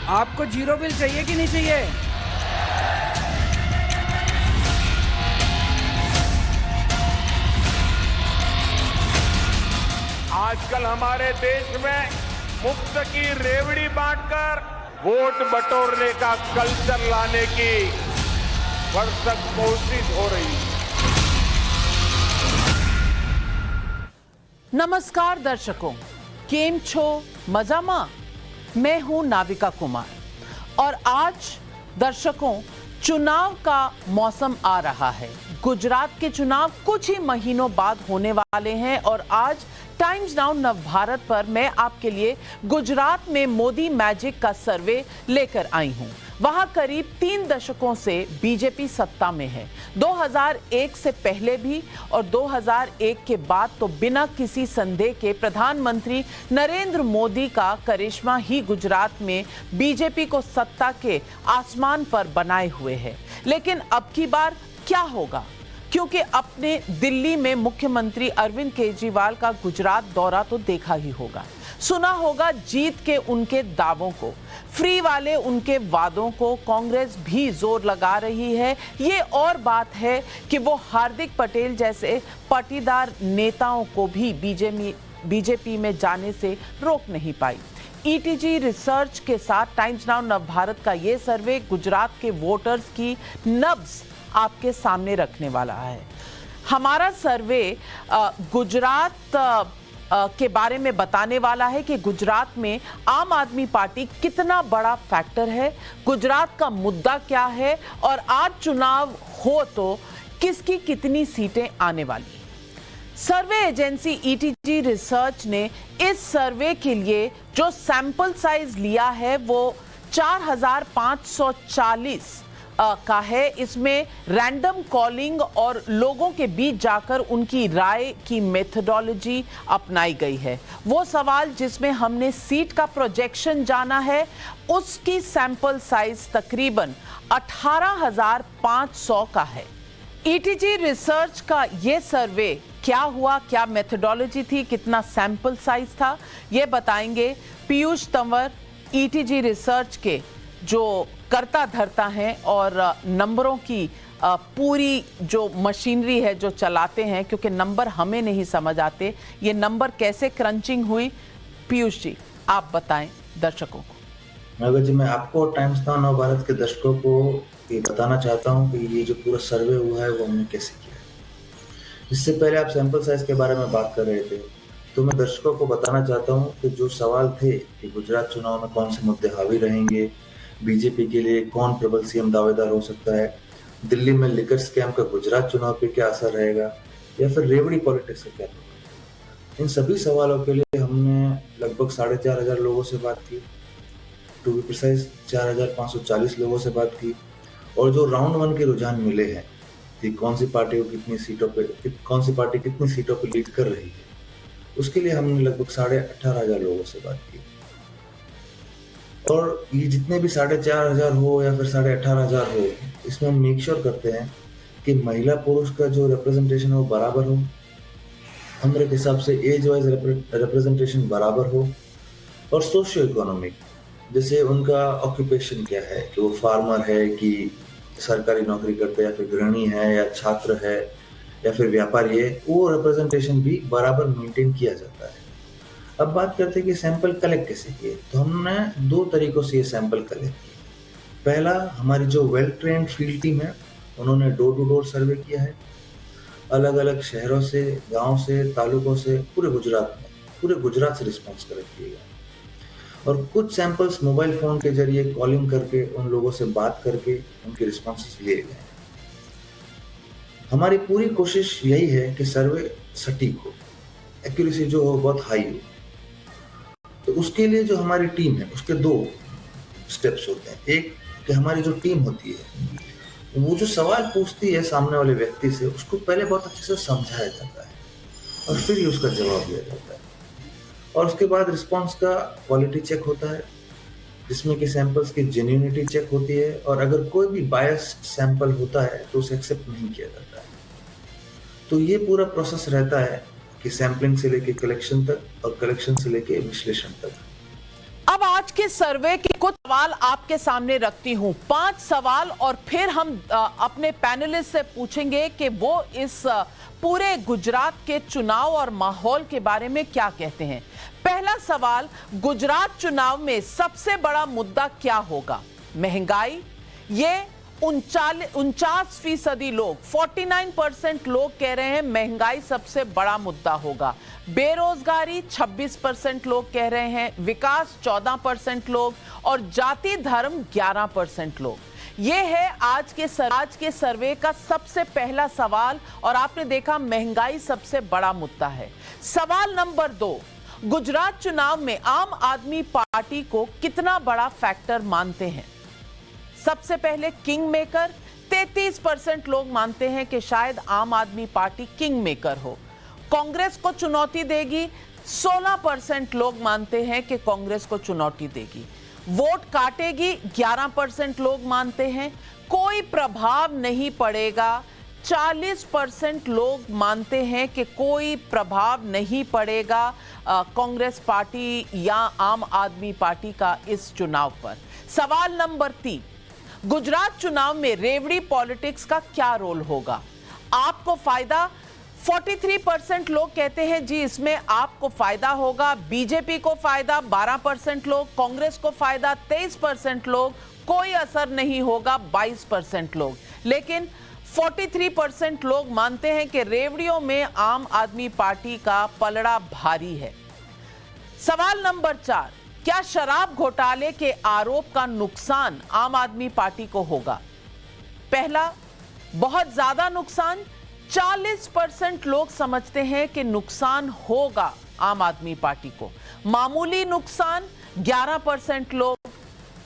आपको zero bill चाहिए कि नहीं चाहिए? आजकल हमारे देश में मुफ्त की रेवड़ी बांटकर वोट बटोरने का कल्चर लाने की भरसक कोशिश हो रही है। नमस्कार दर्शकों, केम छो मजामा? मैं हूं नाविका कुमार और आज दर्शकों चुनाव का मौसम आ रहा है। गुजरात के चुनाव कुछ ही महीनों बाद होने वाले हैं और आज टाइम्स नाउ नवभारत पर मैं आपके लिए गुजरात में मोदी मैजिक का सर्वे लेकर आई हूं। वहां करीब 3 दशकों से बीजेपी सत्ता में है। 2001 से पहले भी और 2001 के बाद तो बिना किसी संदेह के प्रधानमंत्री नरेंद्र मोदी का करिश्मा ही गुजरात में बीजेपी को सत्ता के आसमान पर बनाए हुए है। लेकिन अब की बार क्या होगा? क्योंकि अपने दिल्ली में मुख्यमंत्री अरविंद केजरीवाल का गुजरात दौरा तो देखा ही होगा, सुना होगा जीत के उनके दावों को, फ्री वाले उनके वादों को कांग्रेस भी जोर लगा रही है। ये और बात है कि वो हार्दिक पटेल जैसे पाटीदार नेताओं को भी बीजेपी में जाने से रोक नहीं पाई। ईटीजी रिसर्च के साथ टाइम्स नाउ नवभारत का ये सर्वे गुजरात के वोटर्स की नब्ज आपके सामने रखने वाला है। हमारा सर्वे गुजरात के बारे में बताने वाला है कि गुजरात में आम आदमी पार्टी कितना बड़ा फैक्टर है, गुजरात का मुद्दा क्या है और आज चुनाव हो तो किसकी कितनी सीटें आने वाली। सर्वे एजेंसी ईटीजी रिसर्च ने इस सर्वे के लिए जो सैंपल साइज लिया है वो 4540 का है। इसमें रैंडम कॉलिंग और लोगों के बीच जाकर उनकी राय की मेथडोलॉजी अपनाई गई है। वो सवाल जिसमें हमने सीट का प्रोजेक्शन जाना है, उसकी सैंपल साइज तकरीबन 18,500 का है। ईटीजी रिसर्च का ये सर्वे क्या हुआ, क्या मेथडोलॉजी थी, कितना सैंपल साइज था, ये बताएंगे पीयूष तंवर, ईटीजी रिसर्च के जो करता धरता हैं और नंबरों की पूरी जो मशीनरी है जो चलाते हैं, क्योंकि नंबर हमें नहीं समझ आते, ये नंबर कैसे क्रंचिंग हुई। पीयूष जी आप बताएं दर्शकों को। नागा जी, मैं आपको टाइम्स नाउ नवभारत के दर्शकों को ये बताना चाहता हूँ कि ये जो पूरा सर्वे हुआ है वो हमने कैसे किया है। इससे पहले आप सैंपल साइज के बारे में बात कर रहे थे, तो मैं दर्शकों को बताना चाहता हूँ कि जो सवाल थे कि गुजरात चुनाव में कौन से मुद्दे हावी रहेंगे, बीजेपी के लिए कौन प्रबल सीएम दावेदार हो सकता है, दिल्ली में लिकर स्कैम का गुजरात चुनाव पे क्या असर रहेगा, या फिर रेवड़ी पॉलिटिक्स का क्या होगा, इन सभी सवालों के लिए हमने लगभग 4,500 लोगों से बात की, टू बी प्रिसाइज 4,540 लोगों से बात की। और जो राउंड 1 के रुझान मिले हैं कि कौन सी पार्टी को कितनी सीटों पे लीड कर रही है, उसके लिए हमने लगभग 18,500 लोगों से बात की। और ये जितने भी 4,500 हो या फिर 18,500 हो, इसमें हम मेक श्योर करते हैं कि महिला पुरुष का जो रिप्रेजेंटेशन है वो बराबर हो, उम्र के हिसाब से एज वाइज रिप्रेजेंटेशन बराबर हो, और सोशियो इकोनॉमिक जैसे उनका ऑक्यूपेशन क्या है, कि वो फार्मर है कि सरकारी नौकरी करते हैं, या फिर गृहिणी है या छात्र है या फिर व्यापारी है, वो रिप्रेजेंटेशन भी बराबर मेंटेन किया जाता है। अब बात करते हैं कि सैंपल कलेक्ट कैसे किए, तो हमने 2 तरीकों से ये सैंपल कलेक्ट किए। पहला, हमारी जो वेल ट्रेन्ड फील्ड टीम है उन्होंने डोर टू डोर सर्वे किया है, अलग अलग शहरों से, गांव से, तालुकों से, पूरे गुजरात से रिस्पॉन्स कलेक्ट किए गए, और कुछ सैंपल्स मोबाइल फोन के जरिए कॉलिंग करके उन लोगों से बात करके उनके रिस्पॉन्सेस लिए गए। हमारी पूरी कोशिश यही है कि सर्वे सटीक हो, एक्यूरेसी जो हो बहुत हाई हो। तो उसके लिए जो हमारी टीम है उसके 2 स्टेप्स होते हैं। एक कि हमारी जो टीम होती है वो जो सवाल पूछती है सामने वाले व्यक्ति से, उसको पहले बहुत अच्छे से समझाया जाता है और फिर ही उसका जवाब दिया जाता है, और उसके बाद रिस्पॉन्स का क्वालिटी चेक होता है जिसमें कि सैंपल्स की जेन्युइनिटी चेक होती है, और अगर कोई भी बायस्ड सैंपल होता है तो उसे एक्सेप्ट नहीं किया जाता है। तो ये पूरा प्रोसेस रहता है कि सैंपलिंग से लेके कलेक्शन तक और कलेक्शन से लेके विश्लेषण तक। अब आज आज के सर्वे के कुछ सवाल आपके सामने रखती हूं, 5 सवाल, और फिर हम अपने पैनलिस्ट से पूछेंगे कि वो इस पूरे गुजरात के चुनाव और माहौल के बारे में क्या कहते हैं। पहला सवाल, गुजरात चुनाव में सबसे बड़ा मुद्दा क्या होगा? महंगाई, ये 49% लोग, 49% लोग कह रहे हैं महंगाई सबसे बड़ा मुद्दा होगा। बेरोजगारी 26% लोग कह रहे हैं, विकास 14% लोग, और जाति धर्म 11% लोग। ये है आज के सर्वे का सबसे पहला सवाल, और आपने देखा महंगाई सबसे बड़ा मुद्दा है। सवाल नंबर 2, गुजरात चुनाव में आम आदमी पार्टी को कितना बड़ा फैक्टर मानते हैं? सबसे पहले किंग मेकर, 33% लोग मानते हैं कि शायद आम आदमी पार्टी किंग मेकर हो। कांग्रेस को चुनौती देगी, 16% लोग मानते हैं कि कांग्रेस को चुनौती देगी। वोट काटेगी, 11% लोग मानते हैं। कोई प्रभाव नहीं पड़ेगा, 40% लोग मानते हैं कि कोई प्रभाव नहीं पड़ेगा कांग्रेस पार्टी या आम आदमी पार्टी का इस चुनाव पर। सवाल नंबर 3, गुजरात चुनाव में रेवड़ी पॉलिटिक्स का क्या रोल होगा? आपको फायदा, 43% लोग कहते हैं जी इसमें आपको फायदा होगा। बीजेपी को फायदा, 12% लोग। कांग्रेस को फायदा, 23% लोग। कोई असर नहीं होगा, 22% लोग। लेकिन 43% लोग मानते हैं कि रेवड़ियों में आम आदमी पार्टी का पलड़ा भारी है। सवाल नंबर 4, क्या शराब घोटाले के आरोप का नुकसान आम आदमी पार्टी को होगा? पहला, बहुत ज्यादा नुकसान, 40% लोग समझते हैं कि नुकसान होगा आम आदमी पार्टी को। मामूली नुकसान, 11% लोग।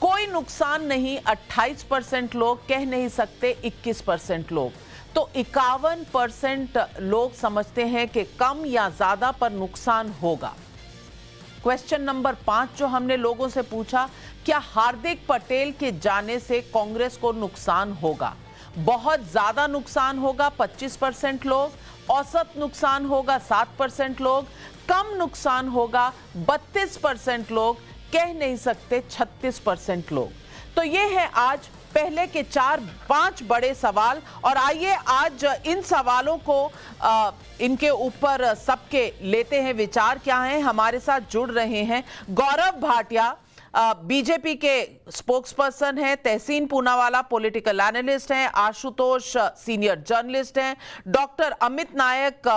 कोई नुकसान नहीं, 28% लोग। कह नहीं सकते, 21% लोग। तो 51% लोग समझते हैं कि कम या ज्यादा पर नुकसान होगा। क्वेश्चन नंबर 5 जो हमने लोगों से पूछा, क्या हार्दिक पटेल के जाने से कांग्रेस को नुकसान होगा? बहुत ज्यादा नुकसान होगा, 25% लोग। औसत नुकसान होगा, 7% लोग। कम नुकसान होगा, 32% लोग। कह नहीं सकते, 36% लोग। तो ये है आज पहले के 4-5 बड़े सवाल, और आइए आज इन सवालों को इनके ऊपर सबके लेते हैं विचार क्या है। हमारे साथ जुड़ रहे हैं गौरव भाटिया, बीजेपी के स्पोक्सपर्सन है, तहसीन पूनावाला पॉलिटिकल एनालिस्ट हैं, आशुतोष सीनियर जर्नलिस्ट हैं, डॉक्टर अमित नायक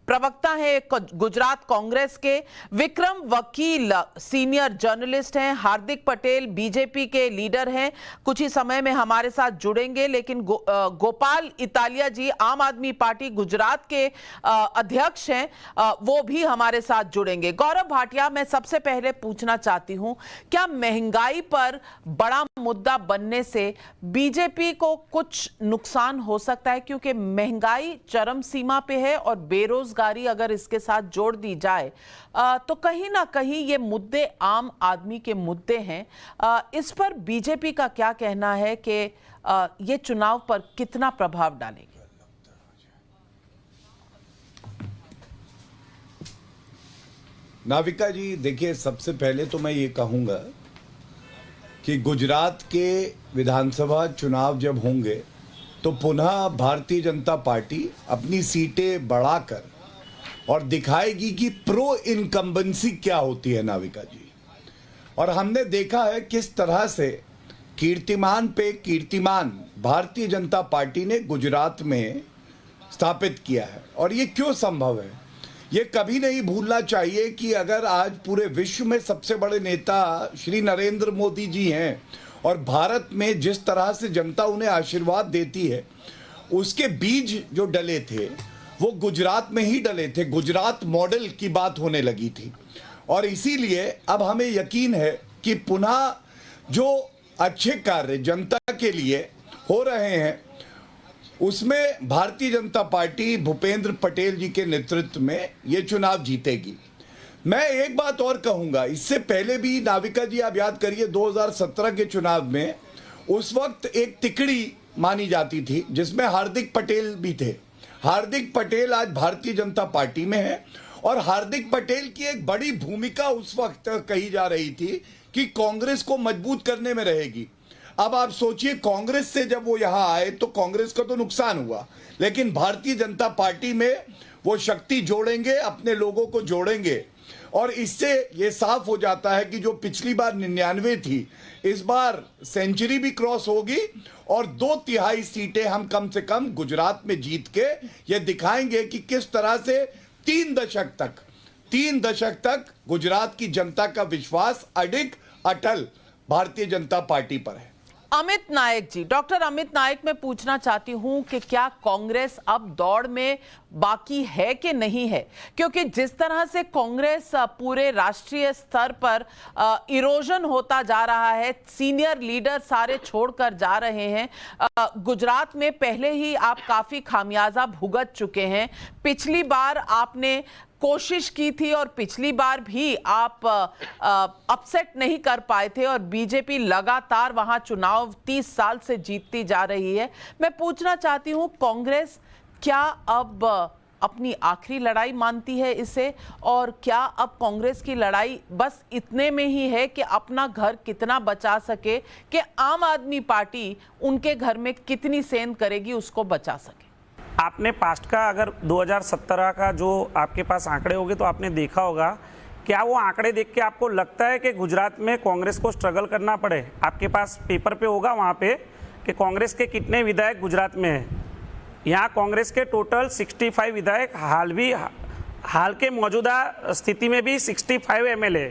प्रवक्ता है गुजरात कांग्रेस के, विक्रम वकील सीनियर जर्नलिस्ट हैं, हार्दिक पटेल बीजेपी के लीडर हैं, कुछ ही समय में हमारे साथ जुड़ेंगे। लेकिन गोपाल इतालिया जी आम आदमी पार्टी गुजरात के अध्यक्ष हैं, वो भी हमारे साथ जुड़ेंगे। गौरव भाटिया, मैं सबसे पहले पूछना चाहती हूं, क्या महंगाई पर बड़ा मुद्दा बनने से बीजेपी को कुछ नुकसान हो सकता है? क्योंकि महंगाई चरम सीमा पे है और बेरोजगारी अगर इसके साथ जोड़ दी जाए तो कहीं ना कहीं ये मुद्दे आम आदमी के मुद्दे हैं। इस पर बीजेपी का क्या कहना है कि ये चुनाव पर कितना प्रभाव डालेगी? नाविका जी, देखिए, सबसे पहले तो मैं ये कहूंगा कि गुजरात के विधानसभा चुनाव जब होंगे तो पुनः भारतीय जनता पार्टी अपनी सीटें बढ़ाकर और दिखाएगी कि प्रो इनकम्बेंसी क्या होती है, नाविका जी। और हमने देखा है किस तरह से कीर्तिमान पे कीर्तिमान भारतीय जनता पार्टी ने गुजरात में स्थापित किया है। और ये क्यों संभव है, ये कभी नहीं भूलना चाहिए कि अगर आज पूरे विश्व में सबसे बड़े नेता श्री नरेंद्र मोदी जी हैं और भारत में जिस तरह से जनता उन्हें आशीर्वाद देती है, उसके बीज जो डले थे वो गुजरात में ही डले थे। गुजरात मॉडल की बात होने लगी थी, और इसीलिए अब हमें यकीन है कि पुनः जो अच्छे कार्य जनता के लिए हो रहे हैं उसमें भारतीय जनता पार्टी भूपेंद्र पटेल जी के नेतृत्व में ये चुनाव जीतेगी। मैं एक बात और कहूंगा, इससे पहले भी नाविका जी आप याद करिए 2017 के चुनाव में उस वक्त एक तिकड़ी मानी जाती थी जिसमें हार्दिक पटेल भी थे। हार्दिक पटेल आज भारतीय जनता पार्टी में है, और हार्दिक पटेल की एक बड़ी भूमिका उस वक्त कही जा रही थी कि कांग्रेस को मजबूत करने में रहेगी। अब आप सोचिए, कांग्रेस से जब वो यहां आए तो कांग्रेस का तो नुकसान हुआ, लेकिन भारतीय जनता पार्टी में वो शक्ति जोड़ेंगे, अपने लोगों को जोड़ेंगे, और इससे ये साफ हो जाता है कि जो पिछली बार 99 थी, इस बार सेंचुरी भी क्रॉस होगी और 2/3 सीटें हम कम से कम गुजरात में जीत के ये दिखाएंगे कि किस तरह से 3 दशक तक गुजरात की जनता का विश्वास अटल भारतीय जनता पार्टी पर है। अमित नायक जी, डॉक्टर अमित नायक, मैं पूछना चाहती हूं कि क्या कांग्रेस अब दौड़ में बाकी है कि नहीं है? क्योंकि जिस तरह से कांग्रेस पूरे राष्ट्रीय स्तर पर इरोजन होता जा रहा है, सीनियर लीडर सारे छोड़कर जा रहे हैं, गुजरात में पहले ही आप काफी खामियाजा भुगत चुके हैं। पिछली बार आपने कोशिश की थी और पिछली बार भी आप अपसेट नहीं कर पाए थे और बीजेपी लगातार वहां चुनाव 30 साल से जीतती जा रही है। मैं पूछना चाहती हूं, कांग्रेस क्या अब अपनी आखिरी लड़ाई मानती है इसे, और क्या अब कांग्रेस की लड़ाई बस इतने में ही है कि अपना घर कितना बचा सके, कि आम आदमी पार्टी उनके घर में कितनी सेंध करेगी उसको बचा सके? आपने पास्ट का, अगर 2017 का जो आपके पास आंकड़े होंगे तो आपने देखा होगा, क्या वो आंकड़े देख के आपको लगता है कि गुजरात में कांग्रेस को स्ट्रगल करना पड़े? आपके पास पेपर पे होगा वहाँ पे कि कांग्रेस के कितने विधायक गुजरात में हैं। यहाँ कांग्रेस के टोटल 65 विधायक, हाल के मौजूदा स्थिति में भी 65 एमएलए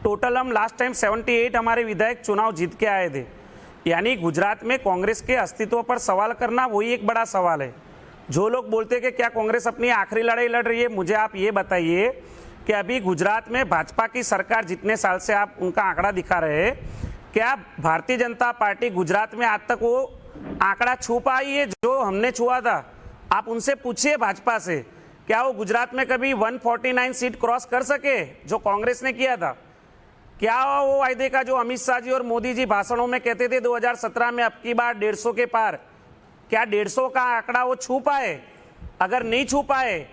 टोटल। हम लास्ट टाइम 78 हमारे विधायक चुनाव जीत के आए थे। यानी गुजरात में कांग्रेस के अस्तित्व पर सवाल करना वही एक बड़ा सवाल है। जो लोग बोलते हैं कि क्या कांग्रेस अपनी आखिरी लड़ाई लड़ रही है, मुझे आप ये बताइए कि अभी गुजरात में भाजपा की सरकार जितने साल से आप उनका आंकड़ा दिखा रहे हैं, क्या भारतीय जनता पार्टी गुजरात में आज तक वो आंकड़ा छू पाई है जो हमने छुआ था? आप उनसे पूछिए भाजपा से, क्या वो गुजरात में कभी 149 सीट क्रॉस कर सके जो कांग्रेस ने किया था? क्या वो वायदे का जो अमित शाह जी और मोदी जी भाषणों में कहते थे 2017 में अब की बार 150 के पार, क्या 150 का आंकड़ा वो छू पाए? अगर नहीं छू पाए,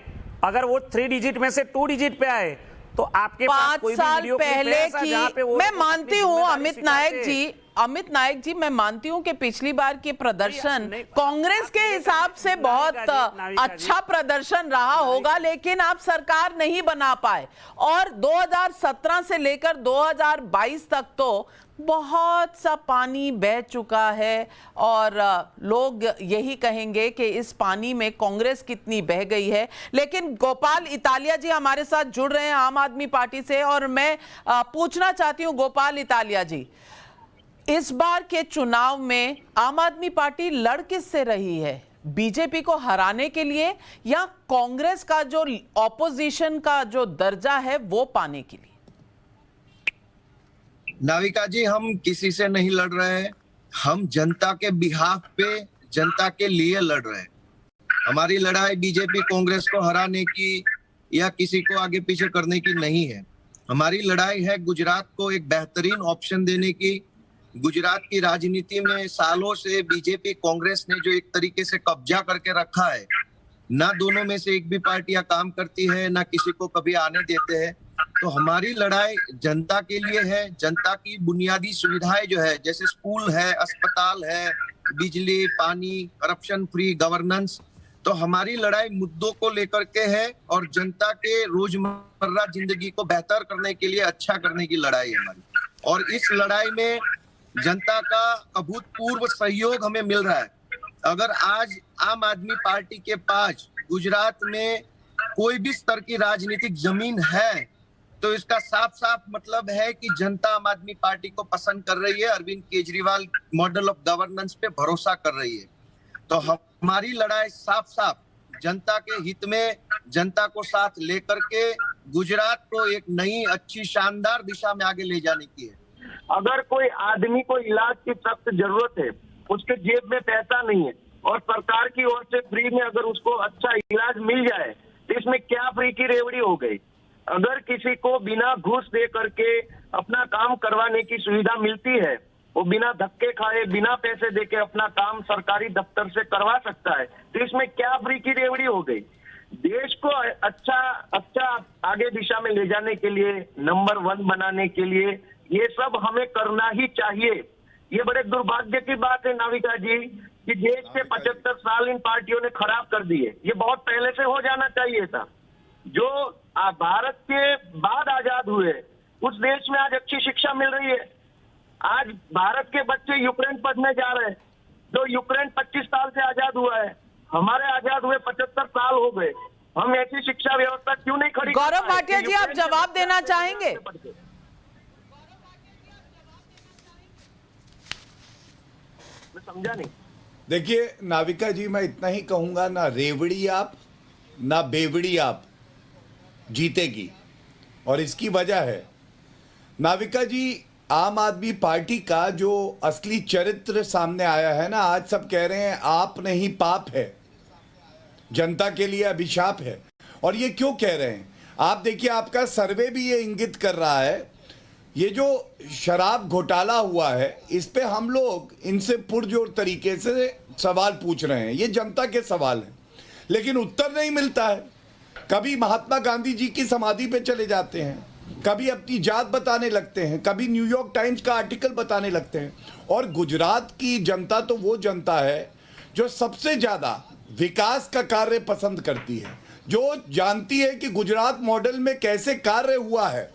अगर वो 3 डिजिट में से 2 डिजिट पे आए, तो आपके पास कोई भी वीडियो पहले की, मैं मानती हूँ अमित नायक जी, मैं मानती हूँ कि पिछली बार के प्रदर्शन कांग्रेस के हिसाब से बहुत अच्छा प्रदर्शन रहा होगा, लेकिन आप सरकार नहीं बना पाए और 2017 से लेकर 2022 तक तो बहुत सा पानी बह चुका है और लोग यही कहेंगे कि इस पानी में कांग्रेस कितनी बह गई है। लेकिन गोपाल इतालिया जी हमारे साथ जुड़ रहे हैं आम आदमी पार्टी से, और मैं पूछना चाहती हूं गोपाल इतालिया जी, इस बार के चुनाव में आम आदमी पार्टी लड़ किससे रही है? बीजेपी को हराने के लिए या कांग्रेस का जो ऑपोजिशन का जो दर्जा है वो पाने के लिए? नाविका जी, हम किसी से नहीं लड़ रहे हैं, हम जनता के बिहाफ पे, जनता के लिए लड़ रहे हैं। हमारी लड़ाई बीजेपी कांग्रेस को हराने की या किसी को आगे पीछे करने की नहीं है। हमारी लड़ाई है गुजरात को एक बेहतरीन ऑप्शन देने की। गुजरात की राजनीति में सालों से बीजेपी कांग्रेस ने जो एक तरीके से कब्जा करके रखा है, ना दोनों में से एक भी पार्टियां काम करती है, ना किसी को कभी आने देते हैं। तो हमारी लड़ाई जनता के लिए है। जनता की बुनियादी सुविधाएं जो है, जैसे स्कूल है, अस्पताल है, बिजली, पानी, करप्शन फ्री गवर्नेंस, तो हमारी लड़ाई मुद्दों को लेकर के है और जनता के रोजमर्रा जिंदगी को बेहतर करने के लिए, अच्छा करने की लड़ाई है हमारी। और इस लड़ाई में जनता का अभूतपूर्व सहयोग हमें मिल रहा है। अगर आज आम आदमी पार्टी के पास गुजरात में कोई भी स्तर की राजनीतिक जमीन है, तो इसका साफ साफ मतलब है कि जनता आम आदमी पार्टी को पसंद कर रही है, Arvind Kejriwal model of governance पे भरोसा कर रही है। तो हमारी लड़ाई साफ साफ जनता के हित में, जनता को साथ लेकर के गुजरात को एक नई अच्छी शानदार दिशा में आगे ले जाने की है। अगर कोई आदमी को इलाज की सख्त जरूरत है, उसके जेब में पैसा नहीं है और सरकार की ओर से फ्री में अगर उसको अच्छा इलाज मिल जाए, तो इसमें क्या फ्री की रेवड़ी हो गई? अगर किसी को बिना घूस दे करके अपना काम करवाने की सुविधा मिलती है, वो बिना धक्के खाए, बिना पैसे देके अपना काम सरकारी दफ्तर से करवा सकता है, तो इसमें क्या फ्री की रेवड़ी हो गई? देश को अच्छा आगे दिशा में ले जाने के लिए, नंबर 1 बनाने के लिए ये सब हमें करना ही चाहिए। ये बड़े दुर्भाग्य की बात है नाविका जी कि देश के 75 साल इन पार्टियों ने खराब कर दिए। ये बहुत पहले से हो जाना चाहिए था। जो भारत के बाद आजाद हुए उस देश में आज अच्छी शिक्षा मिल रही है। आज भारत के बच्चे यूक्रेन पढ़ने जा रहे हैं। जो यूक्रेन 25 साल से आजाद हुआ है, हमारे आजाद हुए 75 साल हो गए। हम ऐसी शिक्षा व्यवस्था क्यों नहीं खड़ी? गौरव भाटिया जी, आप जवाब देना चाहेंगे? मैं समझा नहीं। देखिए नाविका जी, मैं इतना ही कहूंगा, ना रेवड़ी आप ना बेवड़ी आप जीतेगी। और इसकी वजह है नाविका जी, आम आदमी पार्टी का जो असली चरित्र सामने आया है ना, आज सब कह रहे हैं आप नहीं पाप है, जनता के लिए अभिशाप है। और ये क्यों कह रहे हैं आप देखिए, आपका सर्वे भी ये इंगित कर रहा है, ये जो शराब घोटाला हुआ है इस पे हम लोग इनसे पुरजोर तरीके से सवाल पूछ रहे हैं, ये जनता के सवाल हैं, लेकिन उत्तर नहीं मिलता है। कभी महात्मा गांधी जी की समाधि पे चले जाते हैं, कभी अपनी जात बताने लगते हैं, कभी न्यूयॉर्क टाइम्स का आर्टिकल बताने लगते हैं। और गुजरात की जनता तो वो जनता है जो सबसे ज्यादा विकास का कार्य पसंद करती है, जो जानती है कि गुजरात मॉडल में कैसे कार्य हुआ है।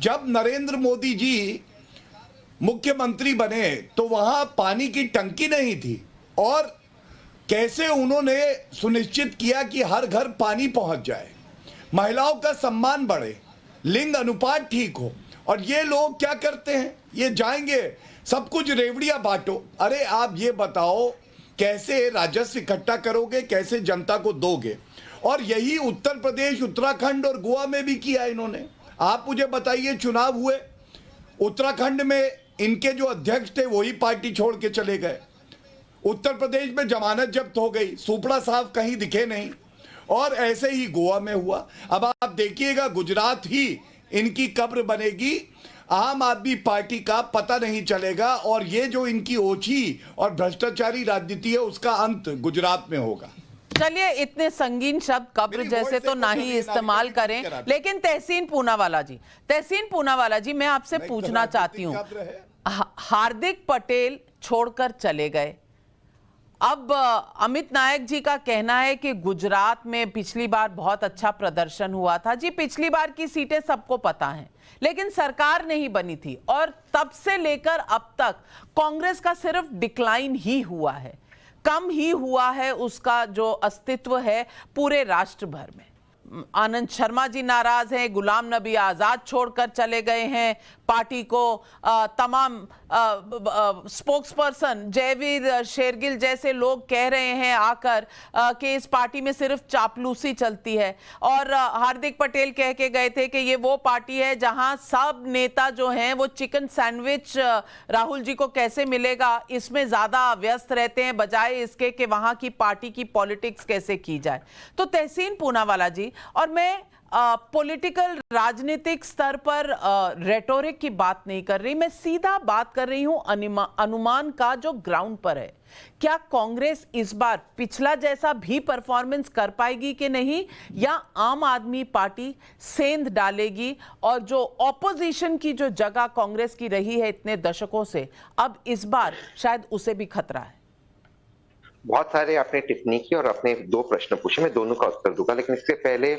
जब नरेंद्र मोदी जी मुख्यमंत्री बने तो वहां पानी की टंकी नहीं थी, और कैसे उन्होंने सुनिश्चित किया कि हर घर पानी पहुंच जाए, महिलाओं का सम्मान बढ़े, लिंग अनुपात ठीक हो। और ये लोग क्या करते हैं, ये जाएंगे सब कुछ रेवड़ियां बांटो। अरे आप ये बताओ कैसे राजस्व इकट्ठा करोगे, कैसे जनता को दोगे? और यही उत्तर प्रदेश, उत्तराखंड और गोवा में भी किया इन्होंने। आप मुझे बताइए, चुनाव हुए उत्तराखंड में, इनके जो अध्यक्ष थे वही पार्टी छोड़ के चले गए। उत्तर प्रदेश में जमानत जब्त हो गई, सुपड़ा साहब कहीं दिखे नहीं। और ऐसे ही गोवा में हुआ। अब आप देखिएगा गुजरात ही इनकी कब्र बनेगी, आम आदमी पार्टी का पता नहीं चलेगा। और ये जो इनकी ओछी और भ्रष्टाचारी राजनीति है उसका अंत गुजरात में होगा। चलिए, इतने संगीन शब्द कब्र जैसे तो ना ही इस्तेमाल करें। लेकिन तहसीन पूनावाला जी, मैं आपसे पूछना चाहती हूँ, हार्दिक पटेल छोड़कर चले गए। अब अमित नायक जी का कहना है कि गुजरात में पिछली बार बहुत अच्छा प्रदर्शन हुआ था। जी, पिछली बार की सीटें सबको पता हैं, लेकिन सरकार नहीं बनी थी और तब से लेकर अब तक कांग्रेस का सिर्फ डिक्लाइन ही हुआ है, कम ही हुआ है उसका जो अस्तित्व है पूरे राष्ट्र भर में। आनंद शर्मा जी नाराज हैं, गुलाम नबी आजाद छोड़कर चले गए हैं पार्टी को, तमाम स्पोक्सपर्सन जयवीर शेरगिल जैसे लोग कह रहे हैं आकर कि इस पार्टी में सिर्फ चापलूसी चलती है। और हार्दिक पटेल कह के गए थे कि ये वो पार्टी है जहां सब नेता जो हैं वो चिकन सैंडविच राहुल जी को कैसे मिलेगा इसमें ज्यादा व्यस्त रहते हैं, बजाय इसके कि वहां की पार्टी की पॉलिटिक्स कैसे की जाए। तो तहसीन पूनावाला जी, और मैं पॉलिटिकल राजनीतिक स्तर पर रेटोरिक की बात नहीं कर रही, मैं सीधा बात कर रही हूं अनुमान का जो ग्राउंड पर है। क्या कांग्रेस इस बार पिछला जैसा भी परफॉर्मेंस कर पाएगी कि नहीं, या आम आदमी पार्टी सेंध डालेगी और जो ऑपोजिशन की जो जगह कांग्रेस की रही है इतने दशकों से, अब इस बार शायद उसे भी खतरा है? बहुत सारे आपने टिप्पणी की और अपने 2 प्रश्न पूछे, मैं दोनों का उत्तर दूंगा। लेकिन इससे पहले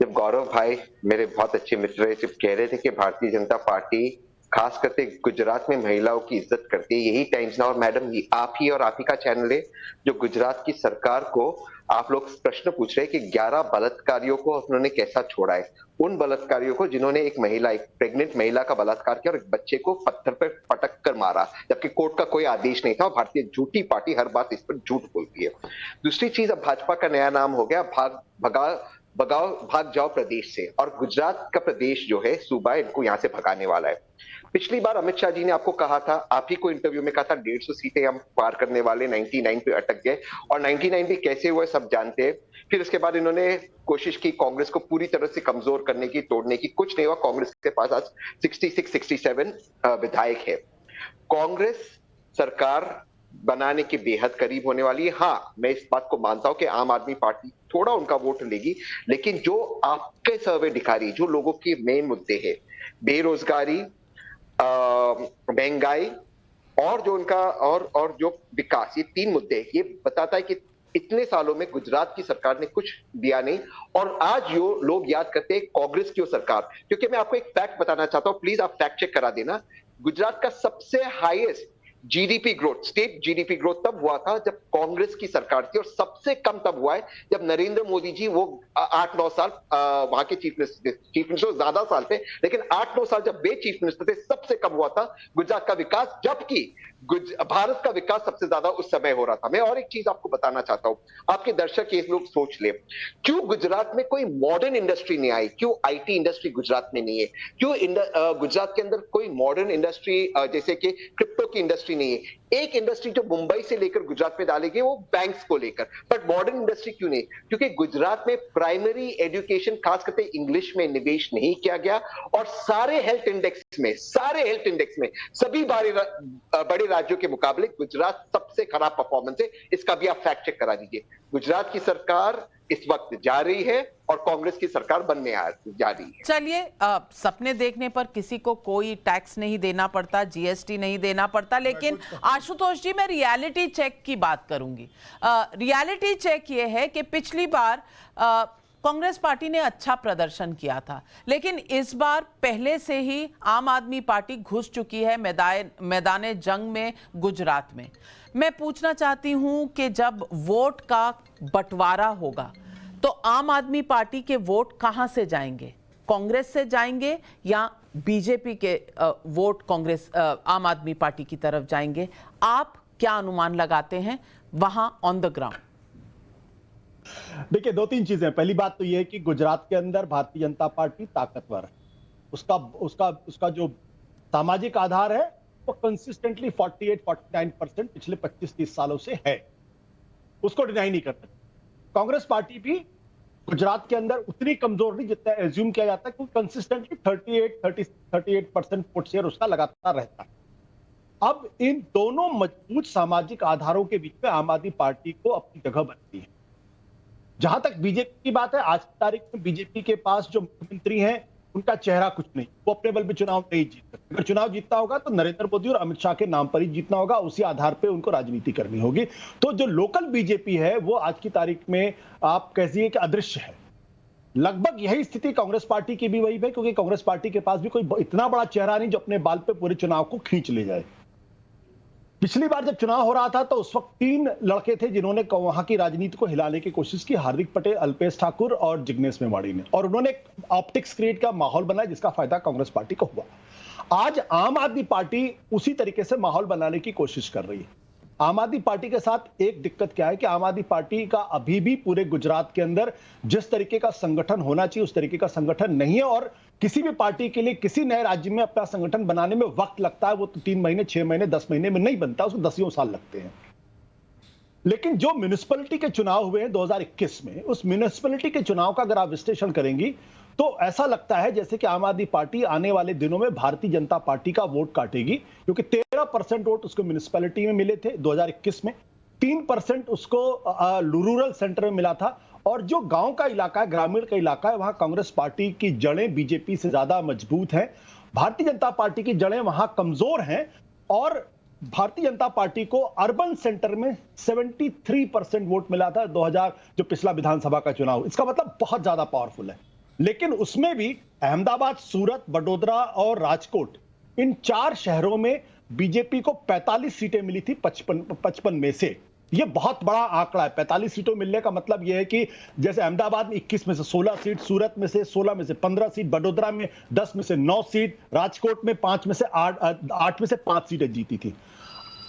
जब गौरव भाई मेरे बहुत अच्छे मित्र है, जब कह रहे थे कि भारतीय जनता पार्टी खास करके गुजरात में महिलाओं की इज्जत करती है, यही टाइम्स नाउ और मैडम आप ही और आप ही का चैनल है जो गुजरात की सरकार को आप लोग प्रश्न पूछ रहे हैं कि 11 बलात्कारियों को उन्होंने कैसा छोड़ा है। उन बलात्कारियों को जिन्होंने एक प्रेग्नेंट महिला का बलात्कार किया और एक बच्चे को पत्थर पर पटक कर मारा, जबकि कोर्ट का कोई आदेश नहीं था। और भारतीय झूठी पार्टी हर बात इस पर झूठ बोलती है। दूसरी चीज, अब भाजपा का नया नाम हो गया भाग जाओ प्रदेश से, और गुजरात का प्रदेश जो है सूबा इनको यहां से भगाने वाला है। पिछली बार अमित शाह जी ने आपको कहा था, आप ही को इंटरव्यू में कहा था 150 सीटें हम पार करने वाले, 99 पे अटक गए, और 99 भी कैसे हुए सब जानते हैं। फिर उसके बाद इन्होंने कोशिश की कांग्रेस को पूरी तरह से कमजोर करने की, तोड़ने की, कुछ नहीं हुआ। कांग्रेस के पास आज 66-67 विधायक है। कांग्रेस सरकार बनाने के बेहद करीब होने वाली है। हाँ, मैं इस बात को मानता हूं कि आम आदमी पार्टी थोड़ा उनका वोट लेगी, लेकिन जो आपके सर्वे दिखा रही, जो लोगों के मेन मुद्दे हैं, बेरोजगारी, महंगाई और जो उनका और जो विकास, ये 3 मुद्दे, ये बताता है कि इतने सालों में गुजरात की सरकार ने कुछ दिया नहीं। और आज जो लोग याद करते हैं कांग्रेस की वो सरकार, क्योंकि मैं आपको एक फैक्ट बताना चाहता हूं, प्लीज आप फैक्ट चेक करा देना। गुजरात का सबसे highest GDP growth, state GDP growth तब हुआ था जब कांग्रेस की सरकार थी, और सबसे कम तब हुआ है जब नरेंद्र मोदी जी वो 8-9 साल वहां के चीफ मिनिस्टर ज्यादा साल थे, लेकिन 8-9 साल जब वे चीफ मिनिस्टर थे सबसे कम हुआ था गुजरात का विकास, जबकि भारत का विकास सबसे ज्यादा उस समय हो रहा था। मैं और एक चीज आपको बताना चाहता हूं, आपके दर्शक ये लोग सोच ले, क्यों गुजरात में कोई मॉडर्न इंडस्ट्री नहीं आई, क्यों आईटी इंडस्ट्री गुजरात में नहीं है, क्यों गुजरात के अंदर कोई मॉडर्न इंडस्ट्री जैसे कि क्रिप्टो की इंडस्ट्री नहीं है। एक इंडस्ट्री जो मुंबई से लेकर गुजरात में डालेगी वो बैंक्स को लेकर, बट मॉडर्न इंडस्ट्री क्यों नहीं? क्योंकि गुजरात में प्राइमरी एजुकेशन खास करके इंग्लिश में निवेश नहीं किया गया, और सारे हेल्थ इंडेक्स में सभी बड़े राज्यों के मुकाबले गुजरात सबसे खराब परफॉर्मेंस है। इसका भी आप फैक्ट चेक करा दीजिए। गुजरात की सरकार इस वक्त जा रही है और कांग्रेस की सरकार बनने जा रही है। चलिए, सपने देखने पर किसी को कोई टैक्स नहीं देना पड़ता, जीएसटी नहीं देना पड़ता, लेकिन आशुतोष जी मैं रियलिटी चेक की बात करूंगी। रियलिटी चेक ये है कि पिछली बार कांग्रेस पार्टी ने अच्छा प्रदर्शन किया था, लेकिन इस बार पहले से ही आम आदमी पार्टी घुस चुकी है मैदान जंग में गुजरात में। मैं पूछना चाहती हूं कि जब वोट का बंटवारा होगा तो आम आदमी पार्टी के वोट कहां से जाएंगे? कांग्रेस से जाएंगे या बीजेपी के वोट कांग्रेस आम आदमी पार्टी की तरफ जाएंगे? आप क्या अनुमान लगाते हैं वहां ऑन द ग्राउंड? देखिए, 2-3 चीजें। पहली बात तो यह है कि गुजरात के अंदर भारतीय जनता पार्टी ताकतवर है। उसका जो सामाजिक आधार है वो कंसिस्टेंटली 48-49% पिछले 25-30 सालों से है, उसको डिनाई नहीं करते। कांग्रेस पार्टी भी गुजरात के अंदर उतनी कमजोर नहीं जितना एज्यूम किया जाता है, क्योंकि कंसिस्टेंटली 38% वोट शेयर उसका लगातार रहता है। अब इन दोनों मजबूत सामाजिक आधारों के बीच में आम आदमी पार्टी को अपनी जगह बनती है। जहां तक बीजेपी की बात है, आज की तारीख में बीजेपी के पास जो मुख्यमंत्री हैं उनका चेहरा कुछ नहीं, वो अपने बल पे चुनाव नहीं जीत सकते। अगर चुनाव जीतना होगा तो नरेंद्र मोदी और अमित शाह के नाम पर ही जीतना होगा, उसी आधार पे उनको राजनीति करनी होगी। तो जो लोकल बीजेपी है वो आज की तारीख में आप कहिए कि अदृश्य है। लगभग यही स्थिति कांग्रेस पार्टी की भी वही है, क्योंकि कांग्रेस पार्टी के पास भी कोई इतना बड़ा चेहरा नहीं जो अपने बाल पे पूरे चुनाव को खींच ले जाए। पिछली बार जब चुनाव हो रहा था तो उस वक्त 3 लड़के थे जिन्होंने वहां की राजनीति को हिलाने की कोशिश की, हार्दिक पटेल, अल्पेश ठाकुर और जिग्नेश मेवाड़ी ने, और उन्होंने एक ऑप्टिक्स क्रिएट का माहौल बनाया जिसका फायदा कांग्रेस पार्टी को हुआ। आज आम आदमी पार्टी उसी तरीके से माहौल बनाने की कोशिश कर रही है। आम आदमी पार्टी के साथ एक दिक्कत क्या है कि आम आदमी पार्टी का अभी भी पूरे गुजरात के अंदर जिस तरीके का संगठन होना चाहिए उस तरीके का संगठन नहीं है, और किसी भी पार्टी के लिए किसी नए राज्य में अपना संगठन बनाने में वक्त लगता है। वो तो 3 महीने, 6 महीने, 10 महीने में नहीं बनता, उसको 10 साल लगते हैं। लेकिन जो म्युनिसिपैलिटी के चुनाव हुए हैं 2021 में, उस म्युनिसिपैलिटी के चुनाव का अगर आप विश्लेषण करेंगी तो ऐसा लगता है जैसे कि आम आदमी पार्टी आने वाले दिनों में भारतीय जनता पार्टी का वोट काटेगी, क्योंकि 13% वोट उसको म्युनिसिपैलिटी में मिले थे 2021 में, 3% उसको रूरल सेंटर में मिला था, और जो गांव का इलाका है, ग्रामीण का इलाका है, वहां कांग्रेस पार्टी की जड़ें बीजेपी से ज्यादा मजबूत हैं। भारतीय जनता पार्टी की जड़ें वहां कमजोर हैं, और भारतीय जनता पार्टी को अर्बन सेंटर में 73% वोट मिला था 2000 जो पिछला विधानसभा का चुनाव। इसका मतलब बहुत ज्यादा पावरफुल है। लेकिन उसमें भी अहमदाबाद, सूरत, बड़ोदरा और राजकोट, इन 4 शहरों में बीजेपी को 45 सीटें मिली थी 55 में से। यह बहुत बड़ा आंकड़ा है। 45 सीटों मिलने का मतलब यह है कि जैसे अहमदाबाद में 21 में से 16 सीट, सूरत में से 16 में से 15 सीट, बड़ोदरा में 10 में से 9 सीट, राजकोट में 5 में से 8 में से 5 सीटें जीती थी।